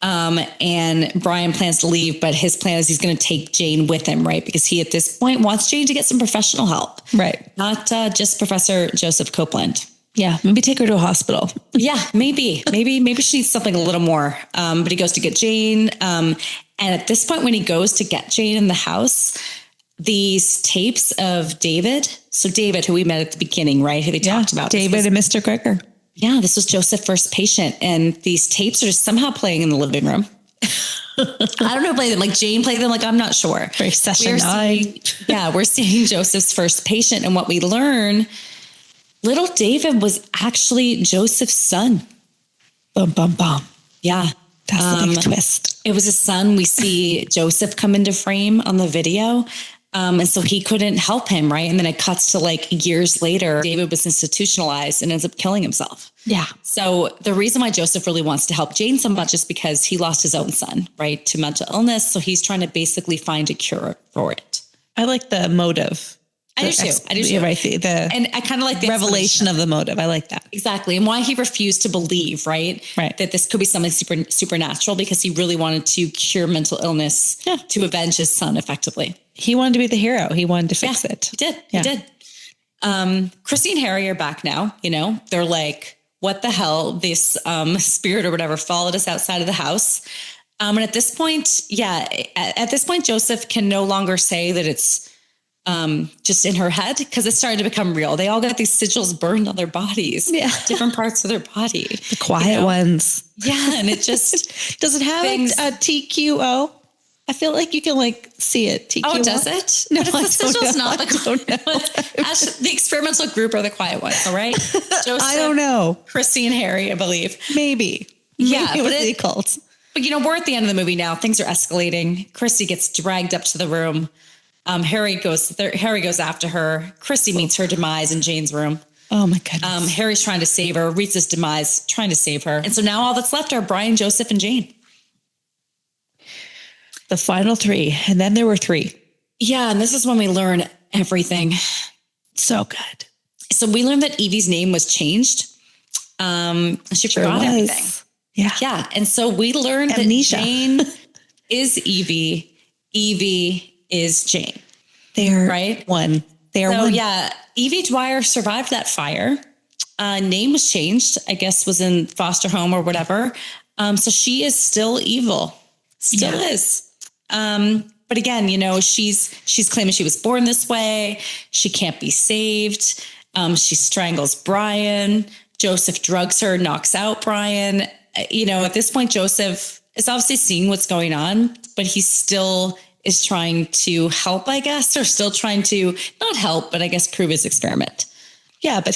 And Brian plans to leave, but his plan is he's going to take Jane with him, right? Because he, at this point, wants Jane to get some professional help. Right. Not just Professor Joseph Copeland. Yeah. Maybe take her to a hospital. Yeah, maybe she needs something a little more. But he goes to get Jane. And at this point, when he goes to get Jane in the house, these tapes of David. So David, who we met at the beginning, right? Who they talked about. David and Mr. Greger. Yeah, this was Joseph's first patient. And these tapes are just somehow playing in the living room. I don't know who played them. Like Jane played them. Like, I'm not sure. Very session night. We're seeing Joseph's first patient. And what we learn, little David was actually Joseph's son. Bum, bum, bum. Yeah. That's the big twist. It was his son. We see Joseph come into frame on the video. And so he couldn't help him, right? And then it cuts to like years later, David was institutionalized and ends up killing himself. Yeah. So the reason why Joseph really wants to help Jane so much is because he lost his own son, right, to mental illness. So he's trying to basically find a cure for it. I like the motive. I do too. Right. And I kind of like the revelation of the motive. I like that. Exactly. And why he refused to believe, right? That this could be something supernatural, because he really wanted to cure mental illness to avenge his son effectively. He wanted to be the hero. He wanted to fix it. He did. Yeah. He did. Chrissy and Harry are back now. You know, they're like, what the hell? This spirit or whatever followed us outside of the house. And at this point, Joseph can no longer say that it's just in her head, because it started to become real. They all got these sigils burned on their bodies, different parts of their body. The quiet ones. Yeah. And it just, does it have a TQO? I feel like you can like see it. TQO. Oh, does it? No, but I the sigils not don't know. The experimental group are the quiet ones. All right. Joseph, I don't know. Chrissy and Harry, I believe. Maybe. Yeah. Maybe it was the occult. But we're at the end of the movie now. Things are escalating. Chrissy gets dragged up to the room. Harry goes after her. Chrissy meets her demise in Jane's room. Oh my goodness. Harry's trying to save her. Reads his demise, trying to save her. And so now all that's left are Brian, Joseph, and Jane. The final three. And then there were three. Yeah. And this is when we learn everything. So good. So we learned that Evie's name was changed. She forgot everything. Yeah. Yeah. And so we learned Amnesia. that Jane is Evie. Evie is Jane. They're one. They're one. Yeah, Evie Dwyer survived that fire. Name was changed, I guess was in foster home or whatever. So she is still evil. Still is. But again, she's claiming she was born this way. She can't be saved. She strangles Brian. Joseph drugs her, knocks out Brian. At this point, Joseph is obviously seeing what's going on, but he still is trying to help, I guess, or still trying to not help, but I guess prove his experiment. Yeah, but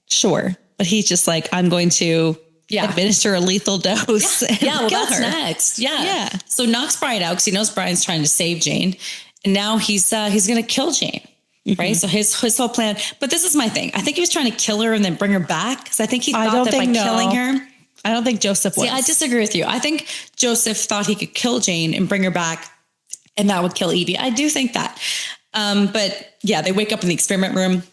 sure. But he's just like, I'm going to administer a lethal dose. Yeah, that's next. Yeah. So knocks Brian out because he knows Brian's trying to save Jane. And now he's going to kill Jane. Mm-hmm. Right. So his whole plan. But this is my thing. I think he was trying to kill her and then bring her back, because I think he thought that by killing her. I don't think Joseph was. See, I disagree with you. I think Joseph thought he could kill Jane and bring her back, and that would kill Evie. I do think that. But yeah, they wake up in the experiment room.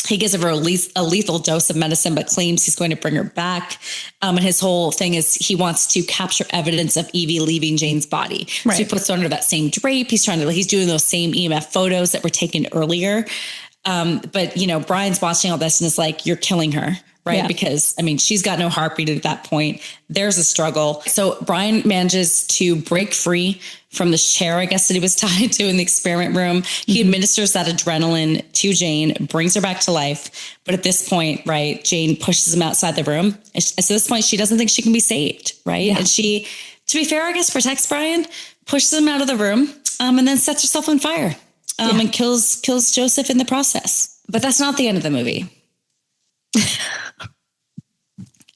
He gives her a lethal dose of medicine, but claims he's going to bring her back. And his whole thing is he wants to capture evidence of Evie leaving Jane's body. Right. So he puts her under that same drape. He's doing those same EMF photos that were taken earlier. But Brian's watching all this and is like, you're killing her. Right. Yeah. Because she's got no heartbeat at that point. There's a struggle. So Brian manages to break free from the chair, I guess, that he was tied to in the experiment room. He administers that adrenaline to Jane, brings her back to life. But at this point, right, Jane pushes him outside the room. And at this point, she doesn't think she can be saved. Right. Yeah. And she, to be fair, I guess, protects Brian, pushes him out of the room, and then sets herself on fire and kills Joseph in the process. But that's not the end of the movie.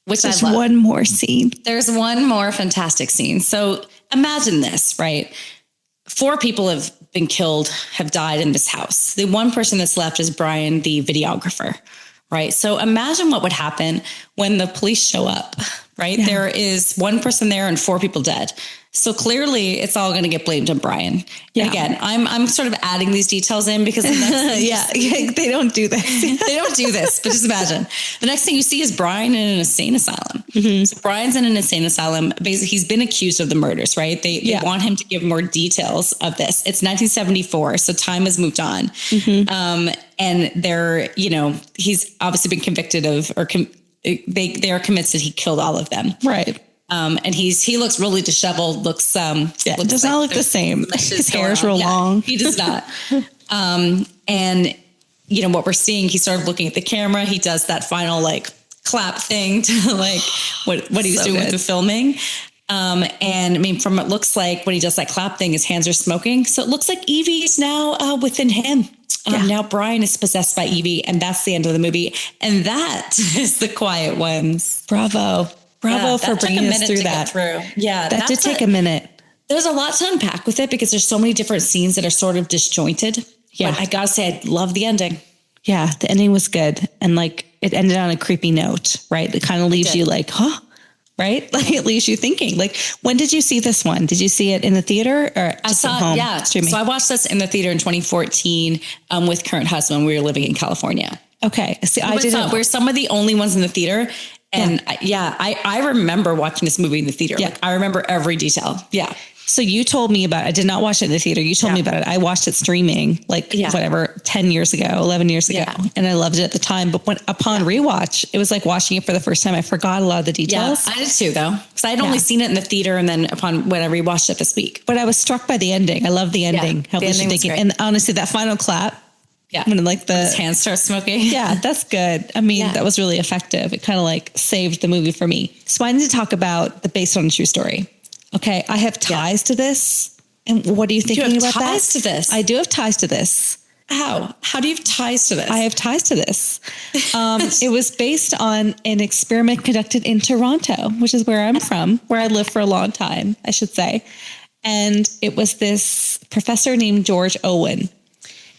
Which There's one more scene. There's one more fantastic scene. So imagine this, right? 4 people have been killed, have died in this house. The one person that's left is Brian, the videographer, right? So imagine what would happen when the police show up, right? Yeah. There is 1 person there and 4 people dead. So clearly it's all going to get blamed on Brian. Yeah. And again, I'm sort of adding these details in because the next thing they don't do this. They don't do this, but just imagine. The next thing you see is Brian in an insane asylum. Mm-hmm. So Brian's in an insane asylum. Basically, he's been accused of the murders, right? They want him to give more details of this. It's 1974, so time has moved on. Mm-hmm. And they're, he's obviously been convicted of, or they are convinced that he killed all of them. Right. And he looks really disheveled, looks does not look the same. His hair's real long. He does not. And you know what we're seeing, he's sort of looking at the camera. He does that final like clap thing to like what he was doing with the filming. And I mean, from what it looks like when he does that clap thing, his hands are smoking. So it looks like Evie is now within him. Now Brian is possessed by Evie, and that's the end of the movie. And that is the Quiet Ones. Bravo for bringing us through that. Yeah, that did take a minute. There's a lot to unpack with it because there's so many different scenes that are sort of disjointed. Yeah, but I gotta say, I love the ending. Yeah, the ending was good, and like it ended on a creepy note, right? It kind of leaves you like, huh? Right? Like it leaves you thinking. Like, when did you see this one? Did you see it in the theater or I saw at home? Yeah, streaming? So I watched this in the theater in 2014 with current husband. We were living in California. Okay, see, I didn't. We're some of the only ones in the theater. And I remember watching this movie in the theater. Yeah. Like, I remember every detail. Yeah. So you told me about it. I did not watch it in the theater. You told me about it. I watched it streaming like whatever, 10 years ago, 11 years ago. And I loved it at the time. But upon rewatch, it was like watching it for the first time. I forgot a lot of the details. Yeah, I did too, though. Because I had only seen it in the theater and then when I rewatched it this week. But I was struck by the ending. I love the ending. Yeah, the ending was great. And honestly, that final clap. Yeah. When like his hands start smoking. Yeah, that's good. I mean, that was really effective. It kind of like saved the movie for me. So I need to talk about the based on a true story. Okay. I have ties to this. And what are you thinking about that? Ties to this? I do have ties to this. How do you have ties to this? I have ties to this. It was based on an experiment conducted in Toronto, which is where I'm from, where I lived for a long time, I should say. And it was this professor named George Owen.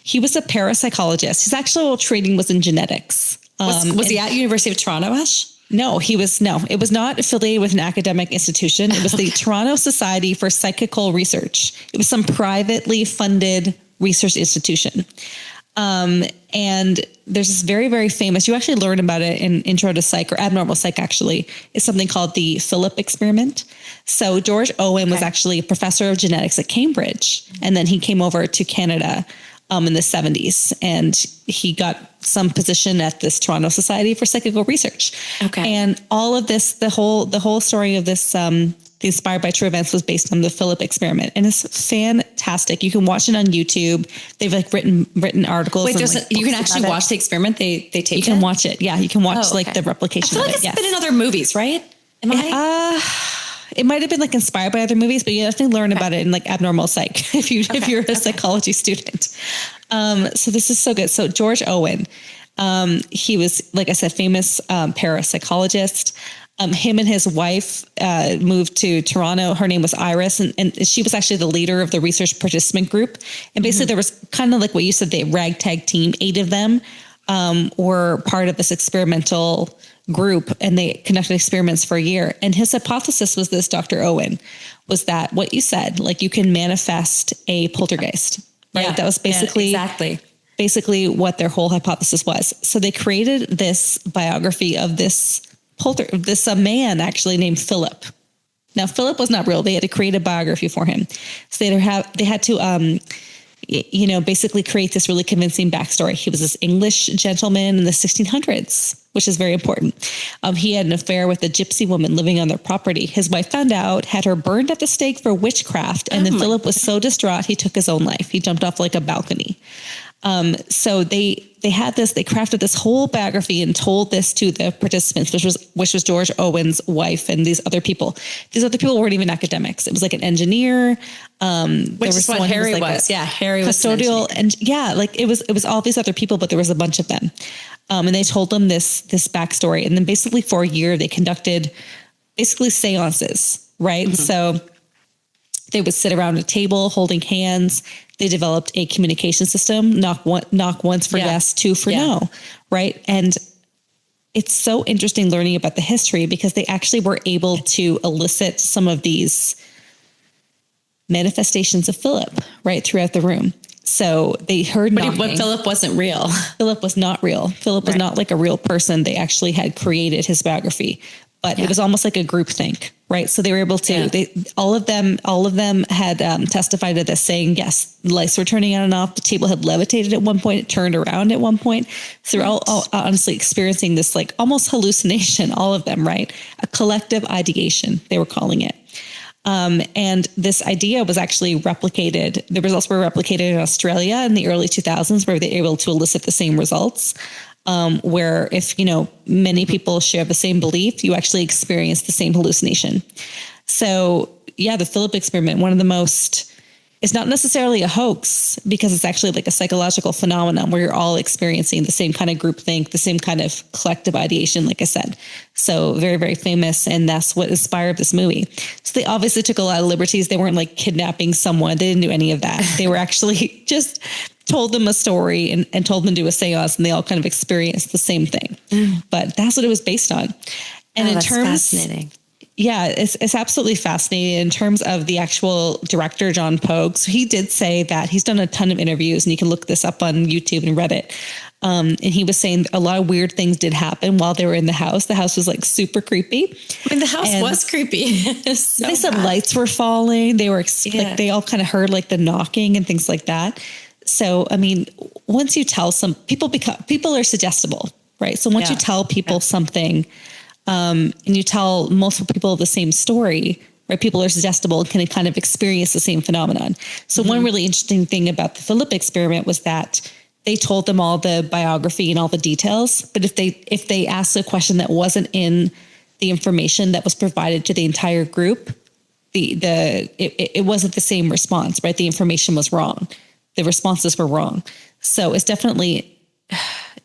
He was a parapsychologist. His actual training was in genetics. Was he at University of Toronto, Ash? No, it was not affiliated with an academic institution. It was the Toronto Society for Psychical Research. It was some privately funded research institution. And there's this very, very famous, you actually learn about it in Intro to Psych, or Abnormal Psych actually, is something called the Philip experiment. So George Owen was actually a professor of genetics at Cambridge. And then he came over to Canada in the 70s, and he got some position at this Toronto Society for Psychical Research. Okay. And all of this, the whole story of this, the Inspired by True Events was based on the Philip experiment, and it's fantastic. You can watch it on YouTube. They've like written articles. Wait, you can actually watch the experiment. They taped it? You can watch it. Yeah, you can watch like the replication of it. I feel like it's been in other movies, right? It might have been like inspired by other movies, but you definitely learn about it in like Abnormal Psych if you're a psychology student. So this is so good. So George Owen, he was, like I said, famous parapsychologist. Him and his wife moved to Toronto. Her name was Iris, and she was actually the leader of the research participant group. And basically there was kind of like what you said, the ragtag team, 8 of them were part of this experimental group, and they conducted experiments for a year. And his hypothesis was this, Dr. Owen, was that what you said, like you can manifest a poltergeist, right? Yeah, that was basically what their whole hypothesis was. So they created this biography of this man actually named Philip. Now, Philip was not real. They had to create a biography for him. So they had to basically create this really convincing backstory. He was this English gentleman in the 1600s, which is very important. He had an affair with a gypsy woman living on their property. His wife found out, had her burned at the stake for witchcraft. And then Philip was so distraught, he took his own life. He jumped off like a balcony. So they crafted this whole biography and told this to the participants, which was George Owen's wife and these other people. These other people weren't even academics. It was like an engineer. Which is what Harry was. Yeah, Harry was custodial, and like it was all these other people, but there was a bunch of them. And they told them this backstory, and then basically for a year they conducted basically seances, right? Mm-hmm. So they would sit around a table holding hands. They developed a communication system, knock once for yes, 2 for no, right? And it's so interesting learning about the history because they actually were able to elicit some of these manifestations of Philip, right, throughout the room. So they heard knocking. But Philip wasn't real. Philip was not real. Philip was not like a real person. They actually had created his biography, but it was almost like a group think, right? So they were able to, all of them had testified to this, saying, yes, lights were turning on and off. The table had levitated at one point. It turned around at one point. So they're all honestly experiencing this like almost hallucination, all of them, right? A collective ideation, they were calling it. And this idea was actually replicated. The results were replicated in Australia in the early 2000s, where they were able to elicit the same results. Where if, many people share the same belief, you actually experience the same hallucination. So yeah, the Philip experiment, one of the most, it's not necessarily a hoax because it's actually like a psychological phenomenon where you're all experiencing the same kind of groupthink, the same kind of collective ideation, like I said. So very, very famous. And that's what inspired this movie. So they obviously took a lot of liberties. They weren't like kidnapping someone. They didn't do any of that. They were actually just told them a story and told them to do a seance, and they all kind of experienced the same thing. But that's what it was based on. And in that's terms, fascinating. Yeah, it's absolutely fascinating. In terms of the actual director, John Pogue, so he did say that he's done a ton of interviews, and you can look this up on YouTube and Reddit. And he was saying a lot of weird things did happen while they were in the house. The house was like super creepy. I mean, the house was creepy. They said lights were falling. They were like, they all kind of heard like the knocking and things like that. So, I mean, once you tell some people are suggestible, right? So once you tell people something, and you tell multiple people the same story, right? People are suggestible and can kind of experience the same phenomenon. So one really interesting thing about the Philip experiment was that they told them all the biography and all the details, but if they asked a question that wasn't in the information that was provided to the entire group, it wasn't the same response, right? The information was wrong. The responses were wrong. So it's definitely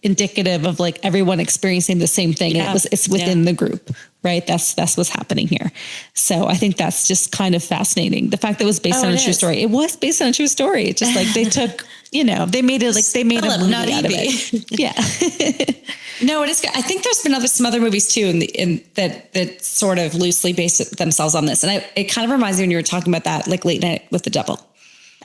indicative of like everyone experiencing the same thing. Yeah. It's within the group, right? That's what's happening here. So I think that's just kind of fascinating. The fact that it was based on a true story. It was based on a true story. It's just like they took, they made it like they made a movie out of it. Yeah. No, it is good. I think there's been some other movies too, that sort of loosely based themselves on this. And it kind of reminds me when you were talking about that, like Late Night with the Devil.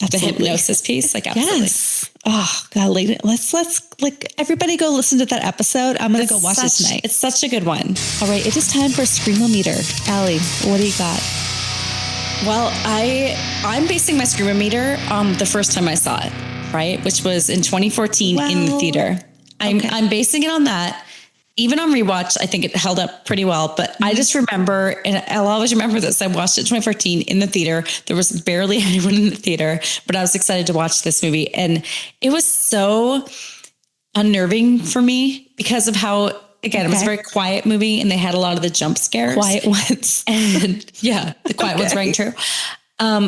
Absolutely. The hypnosis piece, like absolutely. Yes. Oh God, let's like everybody go listen to that episode. I'm gonna go watch it tonight. It's such a good one. All right, it is time for screamo-meter. Allie, what do you got? Well, I'm basing my screamo-meter on the first time I saw it, right, which was in 2014 in the theater. I'm basing it on that. Even on rewatch, I think it held up pretty well. But I just remember, and I'll always remember this, I watched it in 2014 in the theater. There was barely anyone in the theater, but I was excited to watch this movie. And it was so unnerving for me because of how, again, it was a very quiet movie and they had a lot of the jump scares. Quiet ones. And the quiet ones rang true.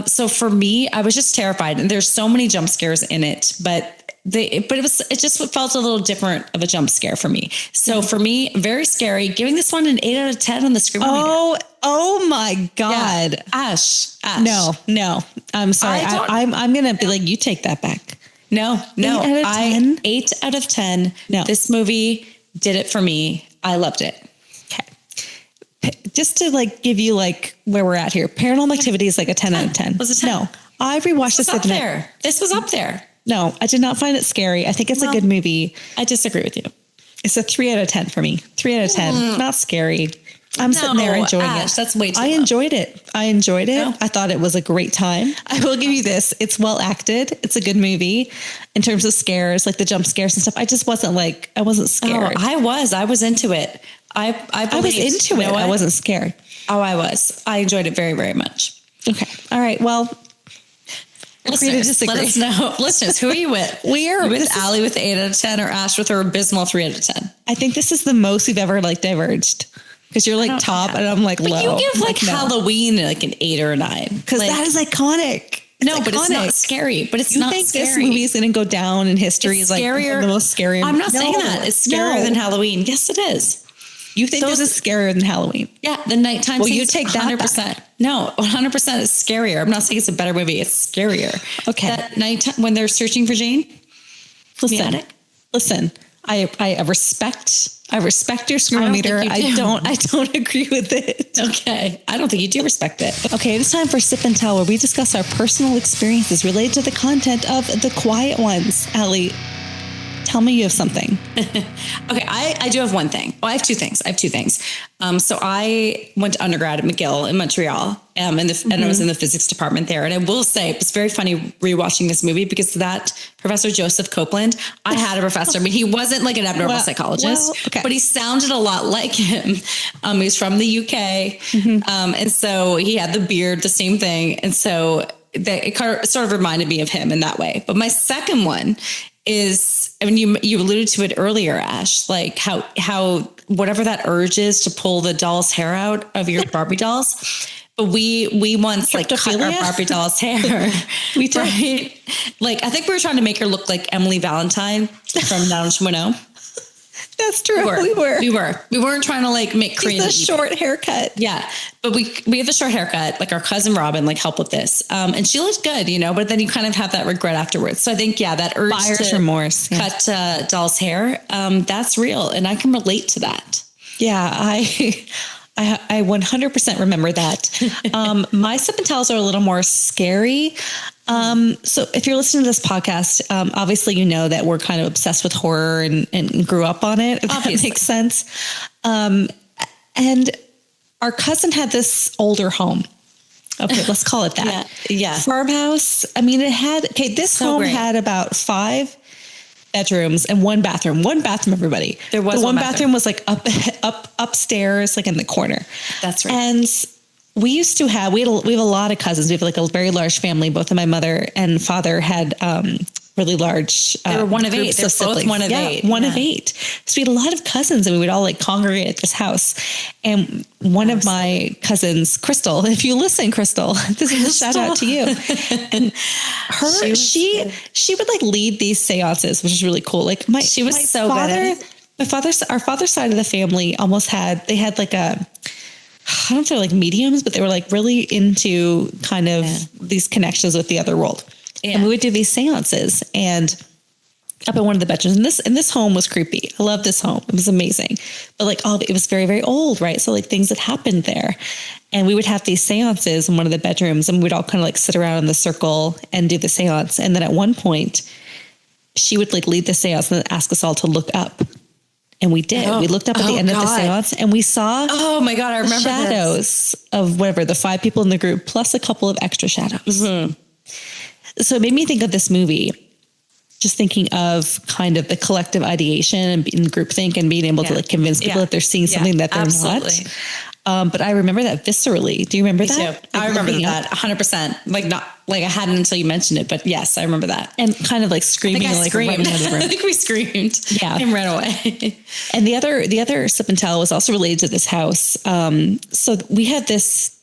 So for me, I was just terrified. And there's so many jump scares in it, but it just felt a little different of a jump scare for me. So for me, very scary. Giving this one an 8 out of 10 on the screamo-meter. Oh my God. Yeah. Ash. No. I'm sorry. I'm going to be like, you take that back. No. 8 out of 10? 8 out of 10. No. This movie did it for me. I loved it. Okay. Just to like give you like where we're at here. Paranormal Activity is like a 10 out of 10. Was it 10? No. I rewatched this up there. This was up there. No, I did not find it scary. I think it's a good movie. I disagree with you. It's a 3 out of 10 for me. 3 out of 10. Not scary. I'm sitting there enjoying it. That's way too low. enjoyed it. I enjoyed it. No. I thought it was a great time. I will give you this. It's well acted. It's a good movie in terms of scares, like the jump scares and stuff. I just wasn't I wasn't scared. I was into it. I was into it. I wasn't scared. Oh, I was. I enjoyed it very, very much. Okay. All right. Well, listeners, let us know. Listeners, who are you with? We're with Allie with 8 out of 10 or Ash with her abysmal 3 out of 10. I think this is the most we've ever diverged. Because you're like top and I'm like low. But you give Halloween like an 8 or a 9. Because that is iconic. But it's not scary. But it's not scary. You think this movie is going to go down in history as like the most scary? I'm not saying that. It's scarier than Halloween. Yes, it is. You think this is scarier than Halloween? Yeah, the nighttime. Well, you take 100%. That. No, 100% is scarier. I'm not saying it's a better movie. It's scarier. Okay. That nighttime when they're searching for Jane. Listen. I respect your screamo-meter. I don't agree with it. Okay. I don't think you do respect it. Okay, it's time for Sip and Tell, where we discuss our personal experiences related to the content of The Quiet Ones. Allie, Tell me you have something. Okay, I do have one thing. Well, I have two things. So I went to undergrad at McGill in Montreal, and I was in the physics department there. And I will say it's very funny rewatching this movie because that Professor Joseph Copeland, I had a professor. I mean, he wasn't like an abnormal psychologist, but he sounded a lot like him. He's from the UK, and so he had the beard, the same thing, and so it sort of reminded me of him in that way. But my second one is, I mean, you alluded to it earlier, Ash, like how whatever that urge is to pull the doll's hair out of your Barbie dolls. But we once like cut our Barbie doll's hair. We did. Right? Like, I think we were trying to make her look like Emily Valentine from 90210. That's true. We weren't trying to like make crazy. It's a short haircut. Yeah. But we have a short haircut, like our cousin Robin, like helped with this. And she looked good, but then you kind of have that regret afterwards. So I think, that urge buyer's remorse, cut doll's hair, that's real. And I can relate to that. Yeah. I 100% remember that. My sip and tells are a little more scary. So if you're listening to this podcast, obviously, you know that we're kind of obsessed with horror and grew up on it, if that makes sense. And our cousin had this older home. Okay, let's call it that. Yeah. Farmhouse. I mean, this home had about 5 bedrooms and 1 bathroom. 1 bathroom, everybody. There was the one bathroom was like upstairs, like in the corner. That's right. And we have a lot of cousins. We have like a very large family. Both of my mother and father had really large. They were one of 8. They're both one of 8. One of 8. So we had a lot of cousins, and we would all like congregate at this house. And one of my cousins, Crystal, if you listen, Crystal, this is a shout out to you. And she would like lead these seances, which is really cool. Like she was so good at it. Our father's side of the family they had like I don't know if they're like mediums, but they were like really into kind of these connections with the other world. Yeah. And we would do these seances and up in one of the bedrooms. And this home was creepy. I love this home. It was amazing. But like it was very, very old, right? So like things that happened there. And we would have these seances in one of the bedrooms, and we'd all kind of like sit around in the circle and do the seance. And then at one point she would like lead the seance and ask us all to look up. And we did. We looked up at the end of the seance and we saw oh my God, I remember shadows of whatever, the 5 people in the group, plus a couple of extra shadows. Mm-hmm. So it made me think of this movie, just thinking of kind of the collective ideation and groupthink and being able to like convince people that they're seeing something that they're not. But I remember that viscerally. Do you remember that? Like, I remember that 100%. Like not like I hadn't until you mentioned it, but yes, I rember that. And kind of like screaming, like running out of the room. I think we screamed. Yeah, and ran away. And the other sip and tell was also related to this house. So we had this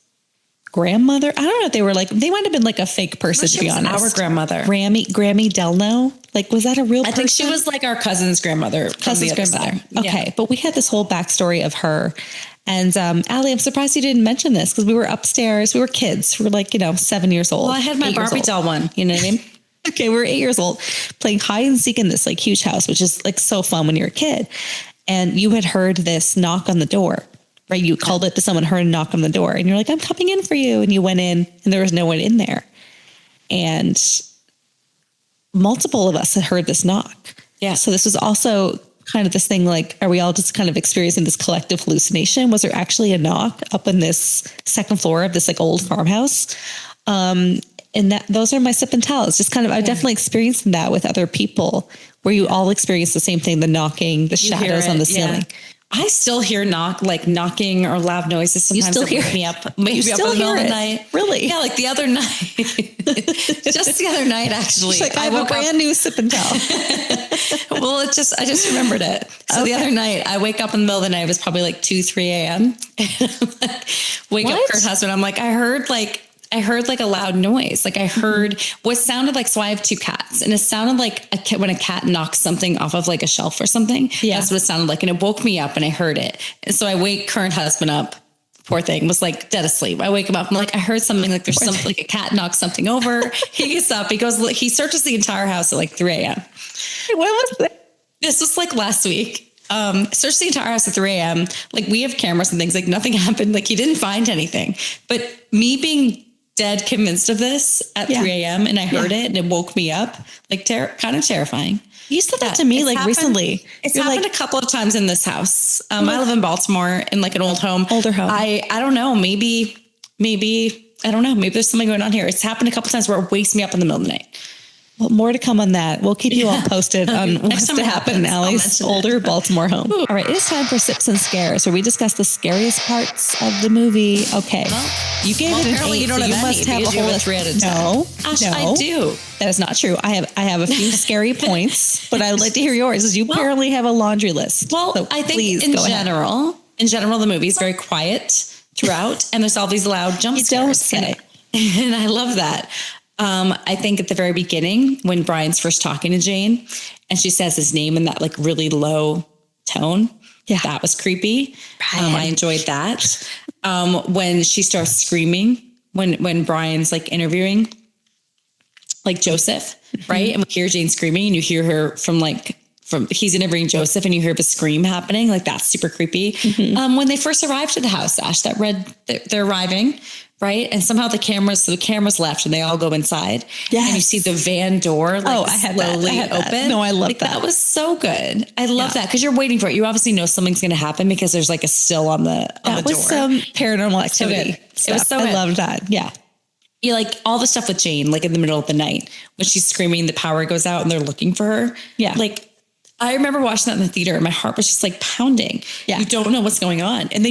grandmother. I don't know if they might have been like a fake person, to be honest. Our grandmother, Grammy Delno. Like, was that a real person? I think she was like our cousin's grandmother. Cousin's grandmother. Okay, but we had this whole backstory of her. And Allie, I'm surprised you didn't mention this because we were upstairs. We were kids. We were like, 7 years old. Well, I had my Barbie doll one. You know what I mean? Okay, we were 8 years old playing hide and seek in this like huge house, which is like so fun when you're a kid. And you had heard this knock on the door, right? You called it to someone, heard a knock on the door, and you're like, I'm coming in for you. And you went in, and there was no one in there. And multiple of us had heard this knock. Yeah. So this was also kind of this thing like, are we all just kind of experiencing this collective hallucination? Was there actually a knock up in this second floor of this like old farmhouse? And those are my sip and tells. Just kind of, I've definitely experienced that with other people where you all experience the same thing, the knocking, the shadows on the ceiling. I still hear knocking or loud noises sometimes. You still hear me up, maybe up in the middle of the night. Really? Yeah, like the other night. Just the other night, actually. She's like, I have a brand new sip and tell. Well, I just remembered it. So the other night, I wake up in the middle of the night. It was probably like 2-3 a.m. And I'm like, wake up Kurt's husband. I'm like, I heard like a loud noise. Like I heard what sounded like, so I have 2 cats, and it sounded like when a cat knocks something off of like a shelf or something. Yeah. That's what it sounded like. And it woke me up and I heard it. And so I wake current husband up. Poor thing, was like dead asleep. I wake him up. I'm like, I heard something like there's something like a cat knocked something over. He gets up. He goes, he searches the entire house at like 3 a.m. What was that? This was like last week. Searched the entire house at 3 a.m. Like we have cameras and things, like nothing happened. Like he didn't find anything, but me being dead convinced of this at 3 a.m. and I heard it and it woke me up, like kind of terrifying. You said that to me like recently. It's happened a couple of times in this house. I live in Baltimore in like an older home. I don't know. Maybe I don't know. Maybe there's something going on here. It's happened a couple of times where it wakes me up in the middle of the night. Well, more to come on that. We'll keep you all posted on what's to happen in Allie's older Baltimore home. All right, it is time for Sips and Scares, where we discuss the scariest parts of the movie. Okay, you gave it an 8, you don't so you must have a whole list. No, Ash, I do. That is not true. I have a few scary points, but I'd like to hear yours, as you apparently have a laundry list. Well, so I think in general, the movie is very quiet throughout, and there's all these loud jump scares. Don't say. And I love that. I think at the very beginning, when Brian's first talking to Jane and she says his name in that like really low tone, that was creepy. I enjoyed that. When she starts screaming, when Brian's like interviewing like Joseph, right? And we hear Jane screaming and you hear her from he's interviewing Joseph and you hear the scream happening. Like that's super creepy. When they first arrived at the house, Ash, they're arriving, right? And somehow the cameras left and they all go inside. Yeah. And you see the van door slowly open. No, I love that. That was so good. I love that because you're waiting for it. You obviously know something's going to happen because there's like a still on the door. That was some paranormal activity. It was so good. I loved that. Yeah. You like all the stuff with Jane, like in the middle of the night when she's screaming, the power goes out and they're looking for her. Yeah. Like I remember watching that in the theater and my heart was just like pounding. Yeah. You don't know what's going on. And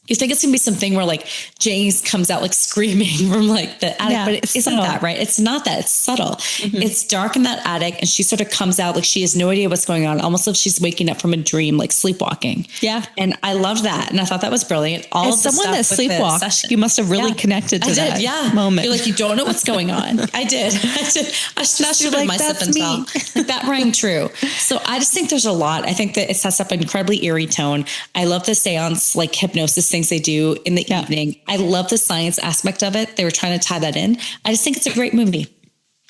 you think it's going to be something where like Jane comes out like screaming from like the attic, but it isn't that, right? It's not that. It's subtle. It's dark in that attic and she sort of comes out like she has no idea what's going on. Almost like she's waking up from a dream, like sleepwalking. Yeah. And I loved that. And I thought that was brilliant. All as of the someone that sleepwalked, you must have really connected to that moment. You're like, you don't know what's going on. I did. I should have my sip and tell. Like that rang true. So I just think there's a lot. I think that it sets up an incredibly eerie tone. I love the seance, like hypnosis things they do in the evening. I love the science aspect of it. They were trying to tie that in. I just think it's a great movie.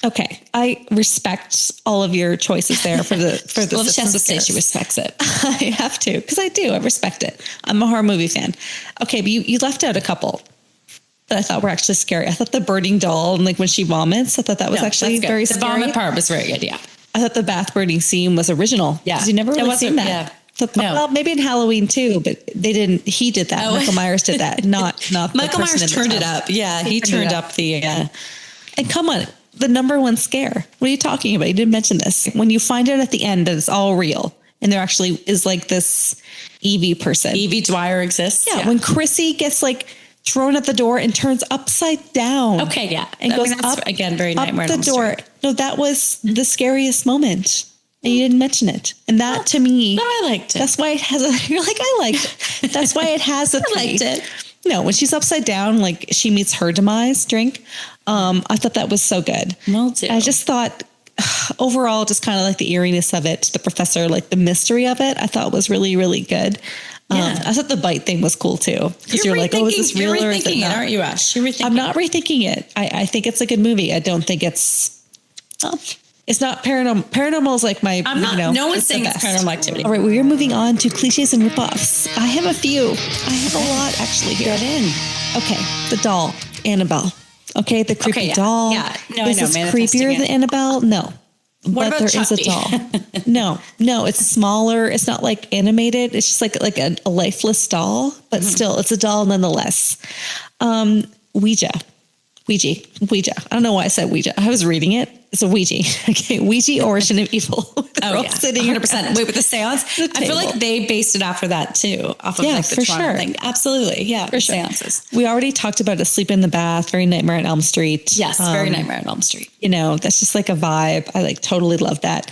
Okay. I respect all of your choices there for the well, she has to say she respects it. I have to, because I do. I respect it. I'm a horror movie fan. Okay, but you left out a couple that I thought were actually scary. I thought the burning doll and like when she vomits, I thought that was actually very scary. The vomit part was very good, yeah. I thought the bath burning scene was original. Yeah. Because you never really seen that. Yeah. Well, maybe in Halloween too, but they didn't. He did that. Michael Myers did that. Not Michael Myers turned it up. Yeah, he turned up the. And come on, the number one scare. What are you talking about? You didn't mention this. When you find out at the end that it's all real, and there actually is like this Evie person. Evie Dwyer exists. Yeah. When Chrissy gets like thrown at the door and turns upside down. Okay. Yeah. And goes up again. Very Nightmare on Elm Street. Door. No, that was the scariest moment. And you didn't mention it. And that to me. No, I liked it. That's why it has you're like, I liked it. That's why it has a I liked it. No, when she's upside down, like she meets her demise drink. I thought that was so good. Well, too. I just thought overall, just kind of like the eeriness of it, the professor, like the mystery of it, I thought was really, really good. Yeah. I thought the bite thing was cool too. Because you're like, oh, is this real or is it not? Aren't you, Ash? I'm not rethinking it. I think it's a good movie. I don't think it's not paranormal. Paranormal is like my, no one's saying it's Paranormal Activity. All right, we are moving on to cliches and ripoffs. I have a few. I have a lot actually here. Get in. Okay, the doll, Annabelle. Okay, the creepy doll. Yeah, no, is this creepier than Annabelle? No. What about there is a doll. No, it's smaller. It's not like animated. It's just like a lifeless doll, but still, it's a doll nonetheless. Ouija. I don't know why I said Ouija. I was reading it. It's a Ouija. Okay. Ouija, Origin of Evil. Sitting 100%. Wait, with the seance? I feel like they based it after that too. Off of like the Toronto thing. Absolutely. Yeah. For seances. We already talked about Asleep in the Bath, very Nightmare on Elm Street. Yes. Very Nightmare on Elm Street. That's just like a vibe. I like totally love that.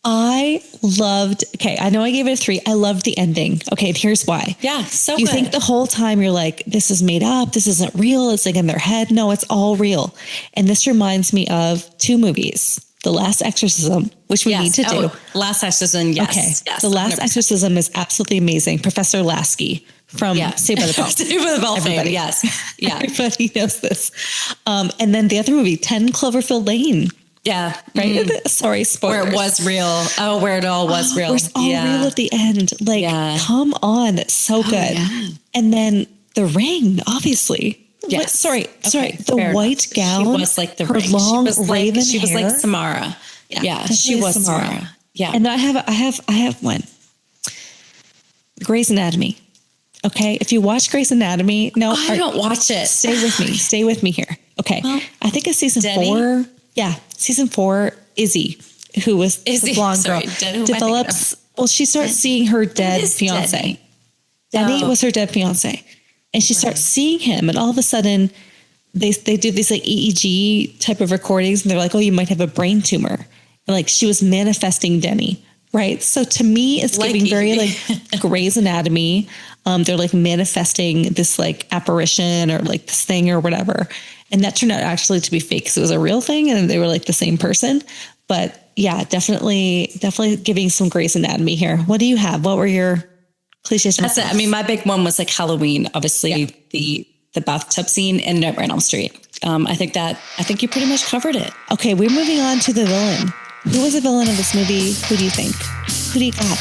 I know I gave it a 3. I loved the ending. Okay, here's why. Yeah, so you think the whole time you're like, this is made up, this isn't real, it's like in their head. No, it's all real. And this reminds me of 2 movies. The Last Exorcism, which we need to do. Last Exorcism, yes. Okay, yes, The Last 100%. Exorcism is absolutely amazing. Professor Lasky from Saved by the Bell. Saved by the Bell fame, yes. Yeah. Everybody knows this. And then the other movie, 10 Cloverfield Lane. Yeah. Right. Sorry, spoilers. Where it was real. Oh, where it all was real. It's all real at the end. Like, come on. It's so good. Yeah. And then The Ring, obviously. Yes. Sorry. The white gown. She was like the her Ring. Long she was raven she was hair. like Samara. Yeah, she was Samara. Yeah. And I have one. Grey's Anatomy. Okay. If you watch Grey's Anatomy, I don't watch it. Stay with me. Stay with me here. Okay. Well, I think it's season Denny? 4. Yeah. Season 4, Izzy, who was the blonde girl, Denny, develops. Well, she starts seeing her dead fiance. Denny was her dead fiance. And she starts seeing him. And all of a sudden, they do these like EEG type of recordings. And they're like, oh, you might have a brain tumor. And like she was manifesting Denny. Right. So to me, it's like giving very like Grey's Anatomy. They're like manifesting this like apparition or like this thing or whatever. And that turned out actually to be fake because it was a real thing and they were like the same person. But yeah, definitely giving some Grey's Anatomy here. What do you have? What were your cliches? That's it. I mean, my big one was like Halloween, obviously the bathtub scene and Nightmare on Elm Street. I think you pretty much covered it. Okay. We're moving on to the villain. Who was the villain of this movie? Who do you think? Who do you got?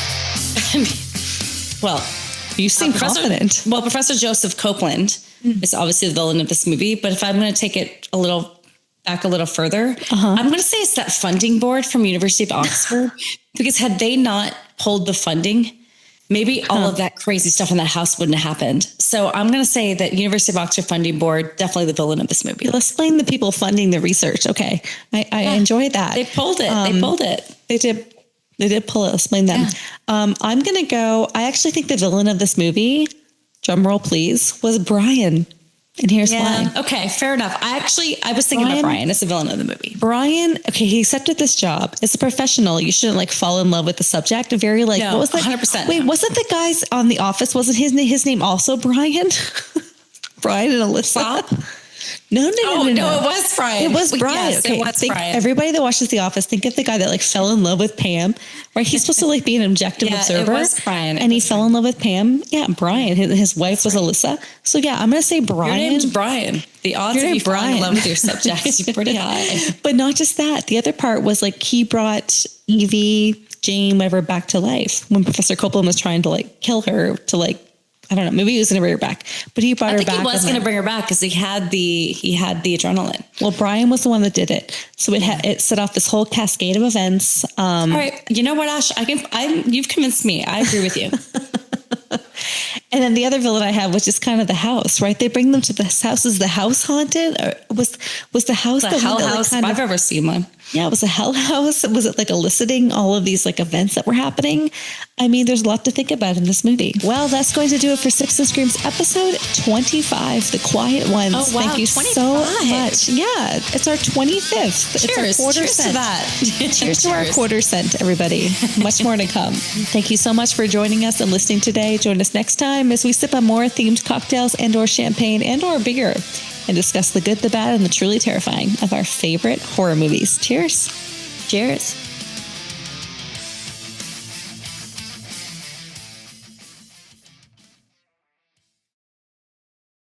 Well, you seem confident. Well, Professor Joseph Copeland is obviously the villain of this movie, but if I'm going to take it a little further, I'm going to say it's that funding board from University of Oxford, because had they not pulled the funding, maybe all of that crazy stuff in that house wouldn't have happened. So I'm going to say that University of Oxford funding board, definitely the villain of this movie. Let's blame the people funding the research. Okay. I enjoyed that. They pulled it. They did pull it. Let's blame them. I'm going to go. I actually think the villain of this movie, drum roll please, was Brian. And here's why. Okay, fair enough. I was thinking about Brian as the villain of the movie. Brian, okay, he accepted this job. As a professional, you shouldn't like fall in love with the subject. Very like, no, what was that? 100%. Wait, wasn't the guys on The Office, wasn't his name also Brian? Brian and Alyssa? No, it was Brian. It was Brian. Yes, okay, it was Brian. Everybody that watches The Office, think of the guy that like fell in love with Pam, right? He's supposed to like be an objective observer. It was Brian. And he fell in love with Pam. Yeah, Brian. His wife was Alyssa. So yeah, I'm going to say Brian. Your name's Brian. The odds of you falling in love with your subjects are pretty high. But not just that. The other part was like he brought Evie, Jane, whatever, back to life when Professor Copeland was trying to like kill her to like, I don't know, maybe he was going to bring her back, but he brought her back. He was going to bring her back because he had the adrenaline. Well, Brian was the one that did it. So it set off this whole cascade of events. All right. You know what, Ash? You've convinced me. I agree with you. And then the other villain I have, which is kind of the house, right? They bring them to this house. Is the house haunted? Or was the house the hell house? Like I've ever seen one. Yeah, it was a hell house. Was it like eliciting all of these like events that were happening? I mean, there's a lot to think about in this movie. Well, that's going to do it for Sips and Screams episode 25, The Quiet Ones. Oh, wow, Thank you 25. so much. Yeah, it's our 25th. Cheers. It's our quarter Cheers cent. to that. Cheers to our quarter cent, everybody. Much more to come. Thank you so much for joining us and listening today. Join us next time as we sip on more themed cocktails and or champagne and or beer and discuss the good, the bad, and the truly terrifying of our favorite horror movies. Cheers. Cheers.